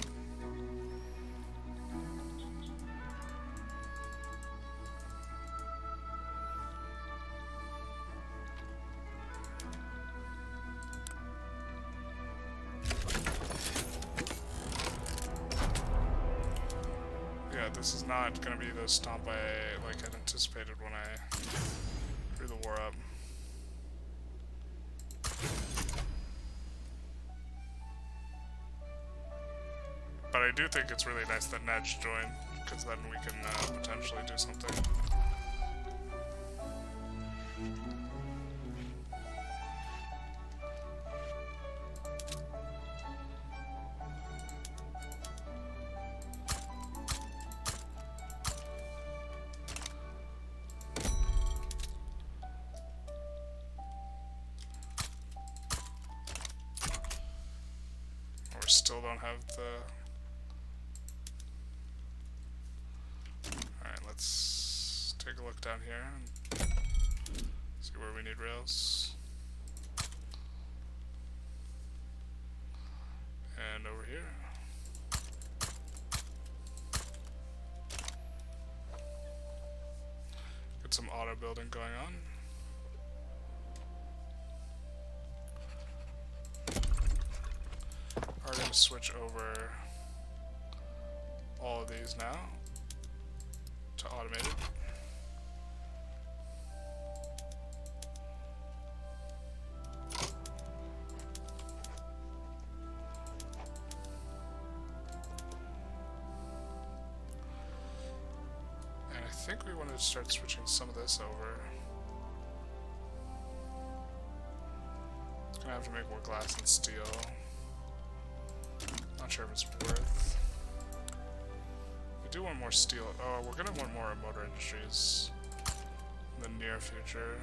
This is not going to be the stomp I had anticipated when I threw the war up. But I do think it's really nice that Nedge joined, because then we can potentially do something. Still don't have the... Alright, let's take a look down here and see where we need rails. And over here. Get some auto building going on. We're going to switch over all of these now to automated. And I think we wanted to start switching some of this over. It's going to have to make more glass and steel. Not sure if it's worth. We do want more steel. Oh, we're gonna want more motor industries in the near future.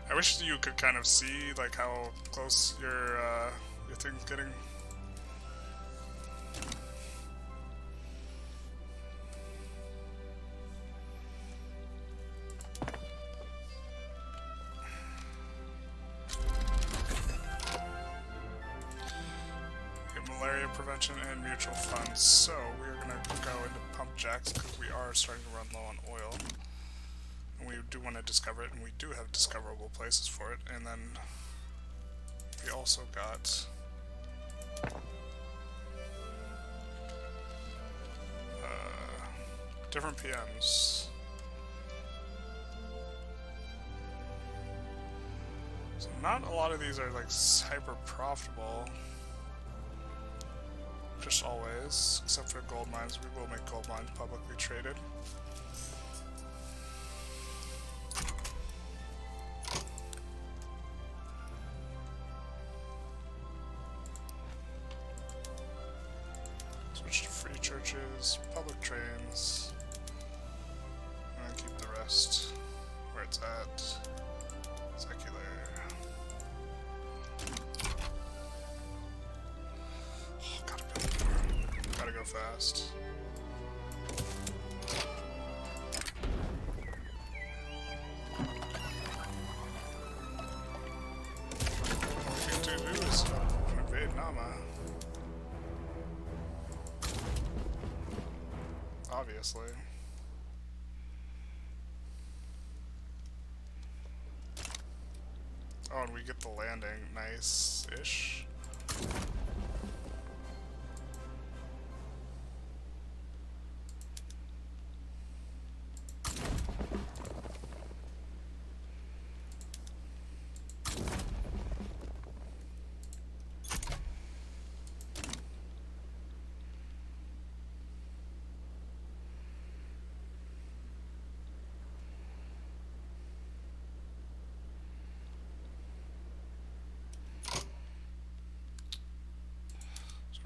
I wish you could kind of see like how close your thing's getting. Malaria prevention and mutual funds. So we are going to go into pump jacks because we are starting to run low on oil. And we do want to discover it, and we do have discoverable places for it. And then we also got Different PMs. So not a lot of these are like hyper profitable. Just always, except for gold mines. We will make gold mines publicly traded. Switch to free churches, public trains, and then keep the rest where it's at. Secular. Oh, gotta build more. Gotta go fast. What we can do is invade Nama. Obviously. Oh, and we get the landing. Nice-ish.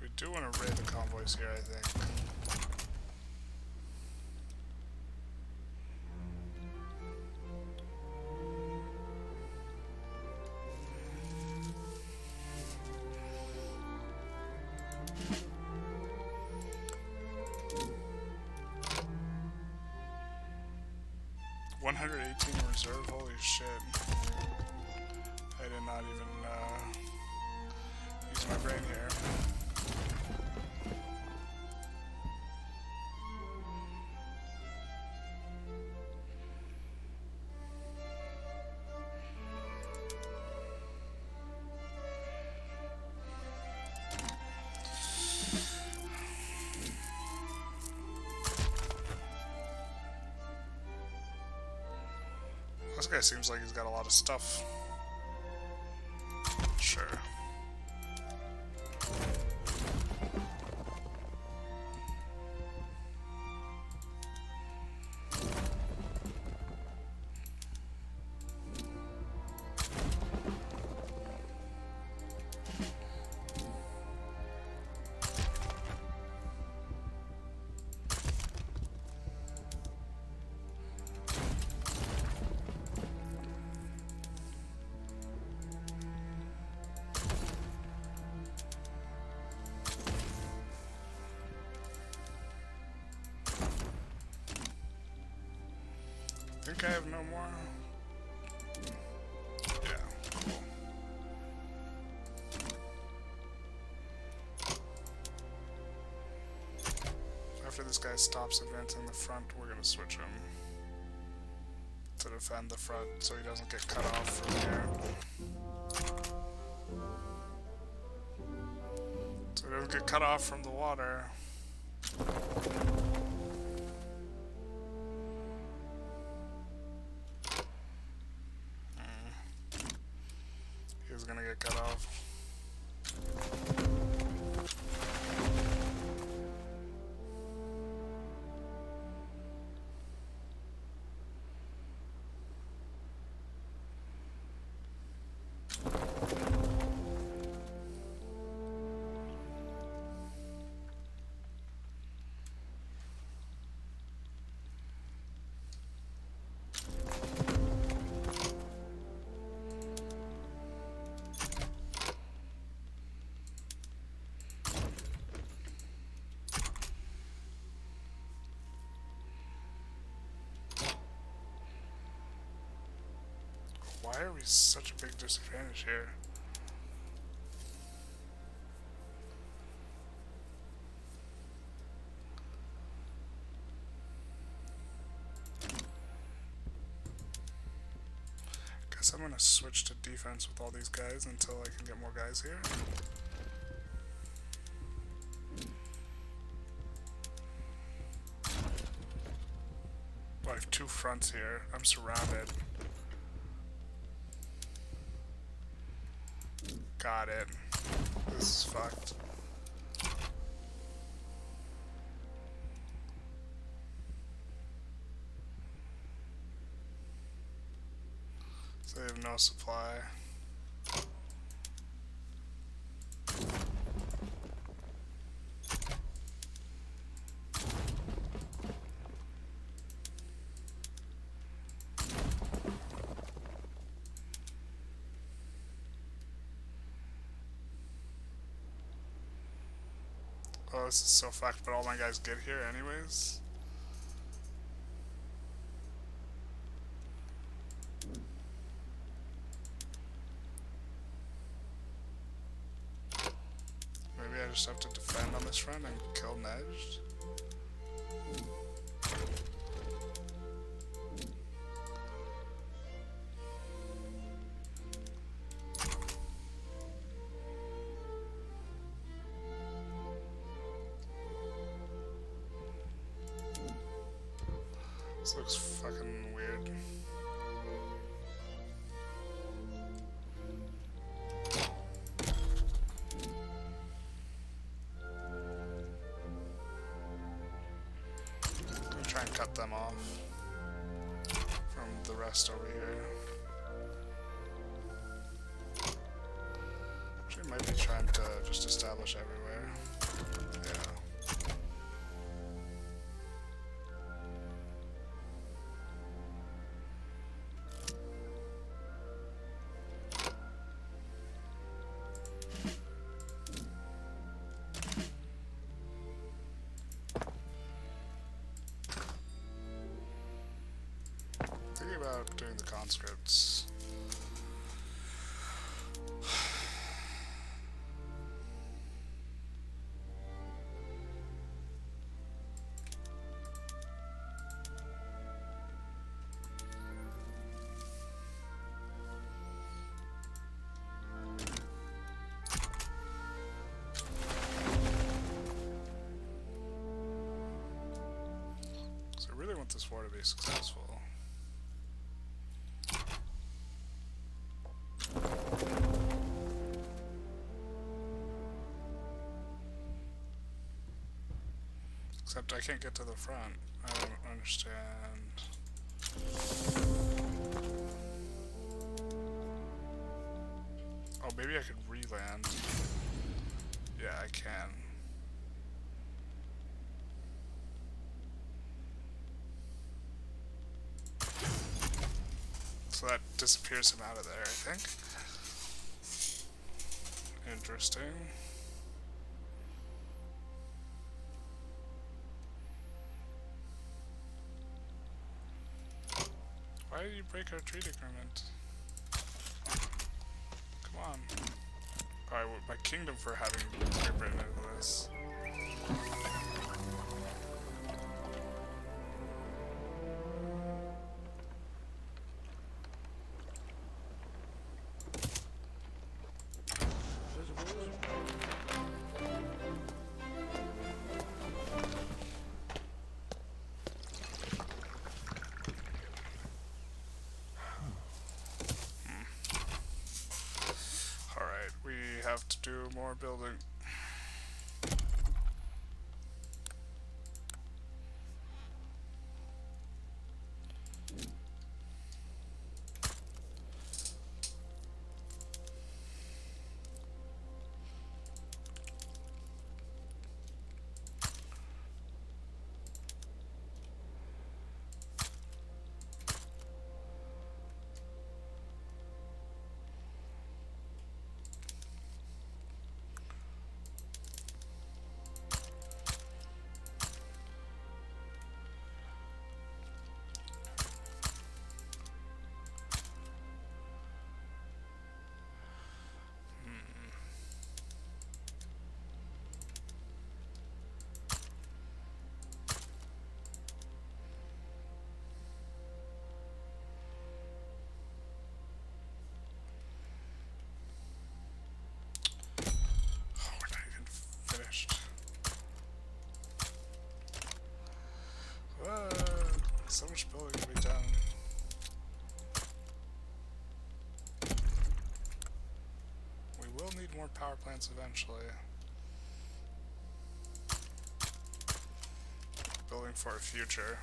We do want to raid the convoys here, I think. $118 reserve, holy shit. I did not even use my brain here. This guy seems like he's got a lot of stuff. Sure. I think I have no more. Yeah, cool. After this guy stops advancing the front, we're gonna switch him to defend the front so he doesn't get cut off from here. So he doesn't get cut off from the water. He's gonna get cut off. Why are we such a big disadvantage here? Guess I'm gonna switch to defense with all these guys until I can get more guys here. I have two fronts here. I'm surrounded. Got it. This is fucked. So they have no supply. Oh, this is so fucked, but all my guys get here anyways. Maybe I just have to defend on this front and kill Nejd. This looks fucking weird. I'm gonna try and cut them off from the rest over here. Actually, might be trying to just establish everywhere. Yeah. Thinking about doing the conscripts. So I really want this war to be successful. Except I can't get to the front. I don't understand. Oh, maybe I could re-land. Yeah, I can. So that disappears him out of there, I think. Interesting. Why did you break our trade agreement? Come on. Oh, I want my kingdom for having Great Britain into this. Have to do more building. So much building to be done. We will need more power plants eventually. Building for our future.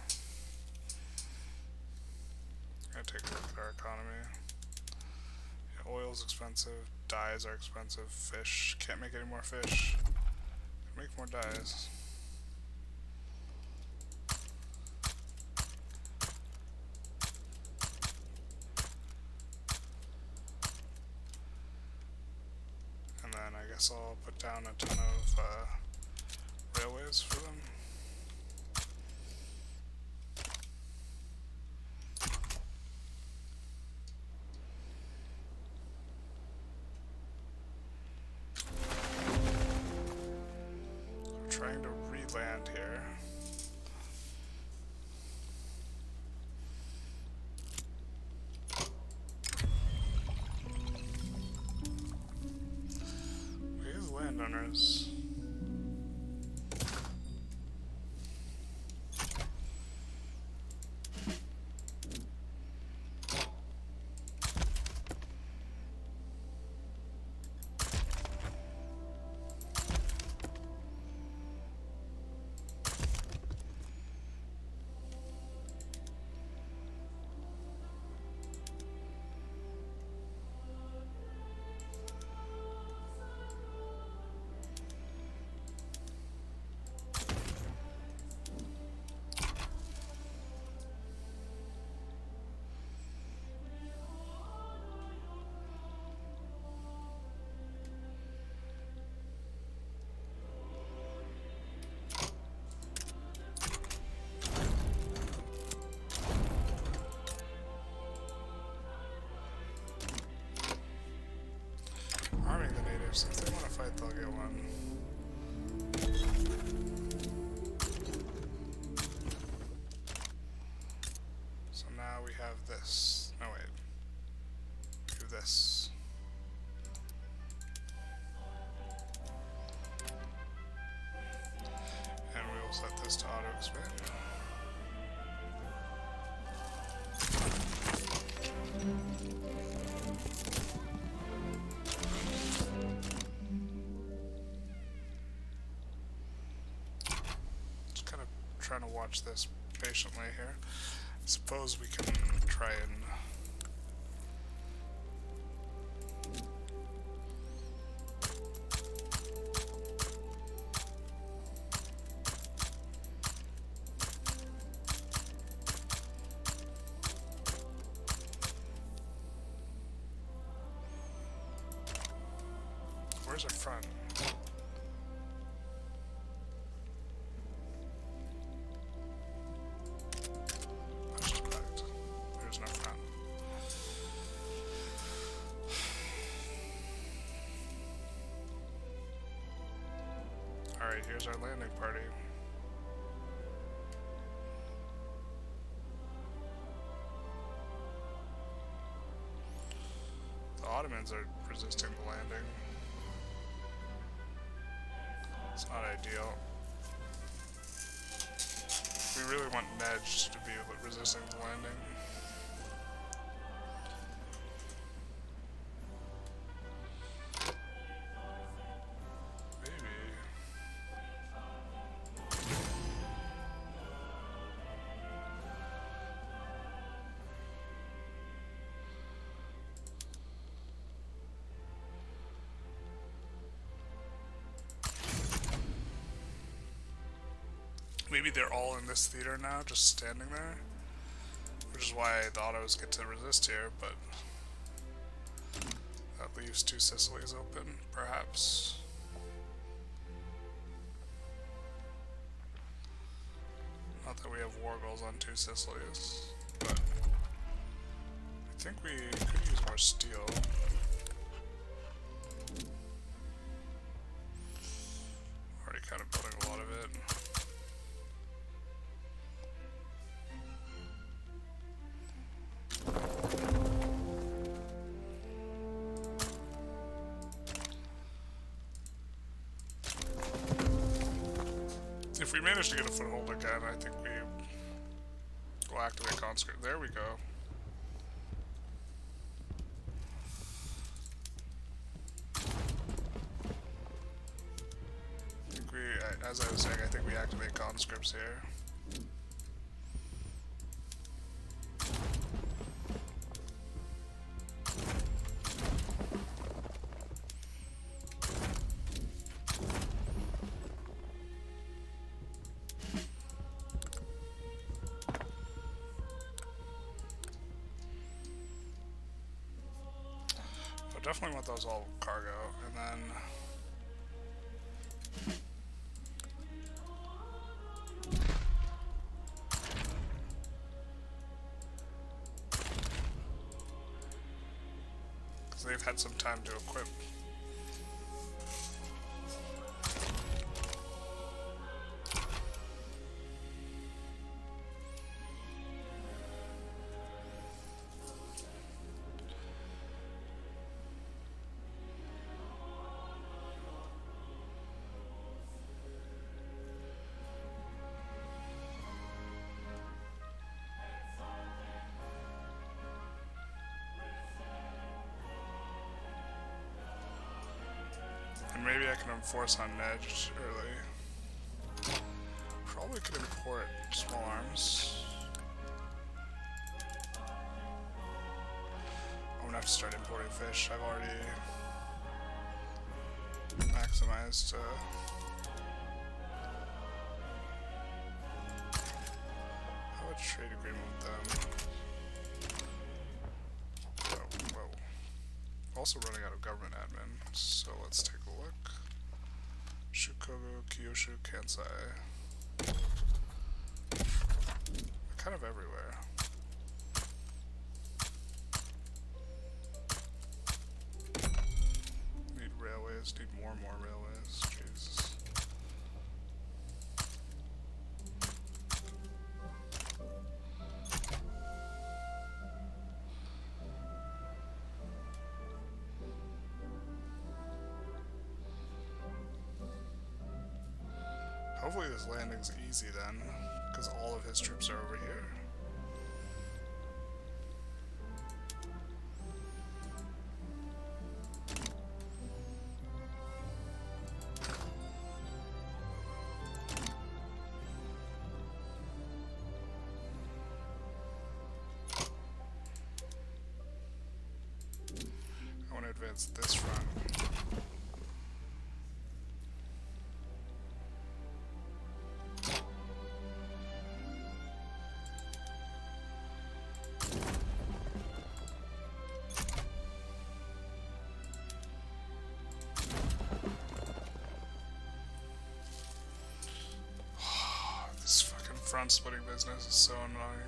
Gonna take a look at our economy. Yeah, oil's expensive, dyes are expensive, fish, can't make any more fish. Can make more dyes. And then I guess I'll put down a ton of railways for them. Trying to re-land here. We have landowners. Arming the natives. If they want to fight, they'll get one. So now we have this. No, wait. We have this. And we will set this to auto-expand. Trying to watch this patiently here. I suppose we can try and where's our front? Alright, here's our landing party. The Ottomans are resisting the landing. It's not ideal. We really want Meiji to be resisting the landing. Maybe they're all in this theater now, just standing there. Which is why the autos get to resist here, but that leaves two Sicilies open, perhaps. Not that we have war goals on two Sicilies, but I think we could use more steel. Already kind of building a lot of it. If we manage to get a foothold again, I think we... Well, We'll activate conscript. There we go. I think we, as I was saying, I think we activate conscripts here. Definitely want those all cargo, and then because they've had some time to equip. And maybe I can enforce on Nedge early. Probably could import small arms. I'm gonna have to start importing fish. I've already maximized. How about trade agreement with them? Also running out of government admin, so let's take a look. Shukogu, Kyushu, Kansai. They're kind of everywhere. Need railways, need more and more railways. Jesus. Hopefully this landing's easy then, because all of his troops are over here. I want to advance this front. Front splitting business is so annoying.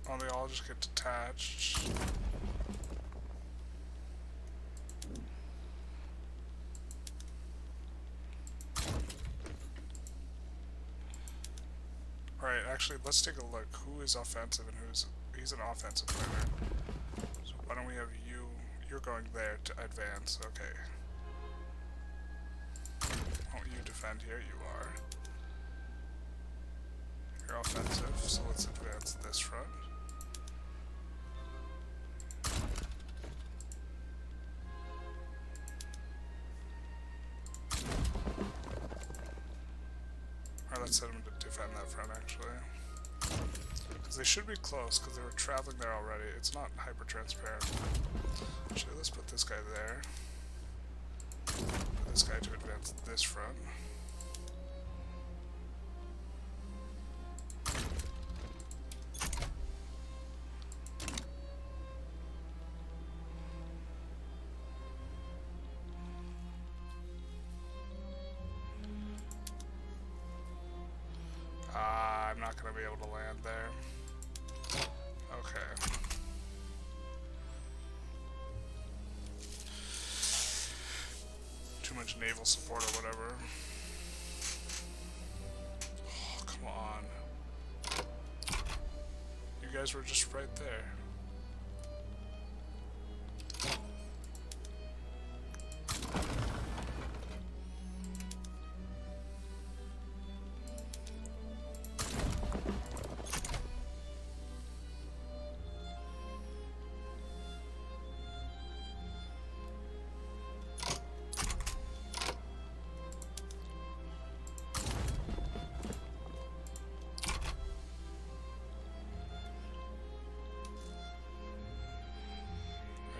Oh, they all just get detached. Alright, actually, let's take a look. Who is offensive and who's... He's an offensive player. So why don't we have you... You're going there to advance, okay. Won't you defend here? You are. You're offensive, so let's advance this front. Let's set them to defend that front, actually. Because they should be close, because they were traveling there already. It's not hyper-transparent. Actually, let's put this guy there. Put this guy to advance this front. able to land there. Okay. Too much naval support or whatever. Oh, come on. You guys were just right there.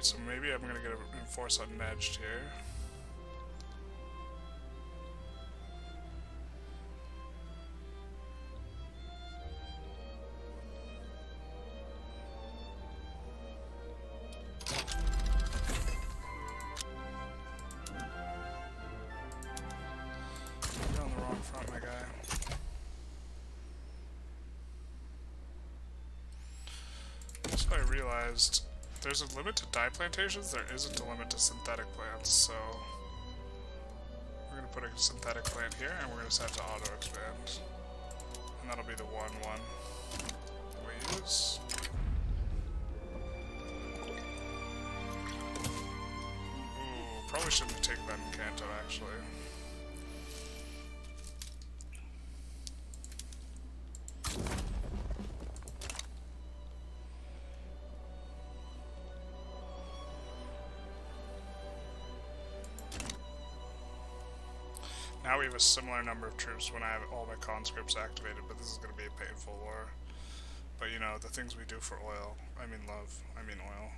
So maybe I'm gonna get an enforce unedged here. You're on the wrong front, my guy. So I realized there's a limit to dye plantations, there isn't a limit to synthetic plants, so we're going to put a synthetic plant here, and we're going to set it to auto-expand. And that'll be the 1-1 we use. Ooh, probably shouldn't have taken that in Kanto, actually. Now we have a similar number of troops when I have all my conscripts activated, but this is going to be a painful war. But you know, the things we do for oil, I mean love, I mean oil.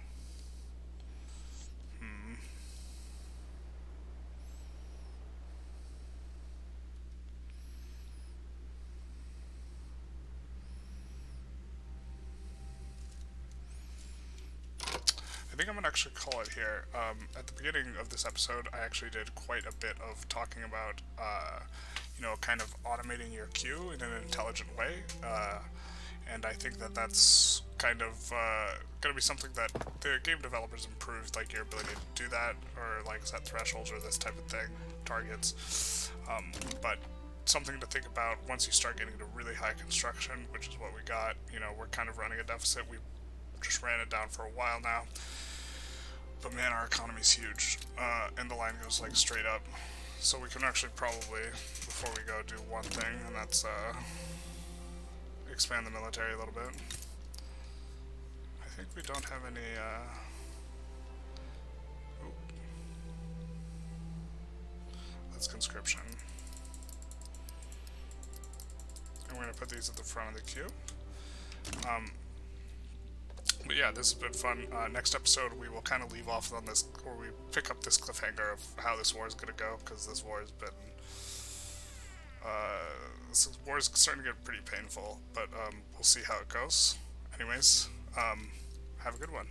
I think I'm going to actually call it here. At the beginning of this episode, I actually did quite a bit of talking about, you know, kind of automating your queue in an intelligent way. And I think that that's kind of going to be something that the game developers improved, like your ability to do that, or like set thresholds or this type of thing, targets. But something to think about once you start getting to really high construction, which is what we got. You know, we're kind of running a deficit. We just ran it down for a while now. But man, our economy's huge, and the line goes like straight up. So we can actually probably, before we go, do one thing, and that's expand the military a little bit. I think we don't have any, that's conscription. And we're going to put these at the front of the queue. But yeah, this has been fun. Next episode, we will kind of leave off on this, or we pick up this cliffhanger of how this war is going to go, because this war has been, this war is starting to get pretty painful, but we'll see how it goes. Anyways, have a good one.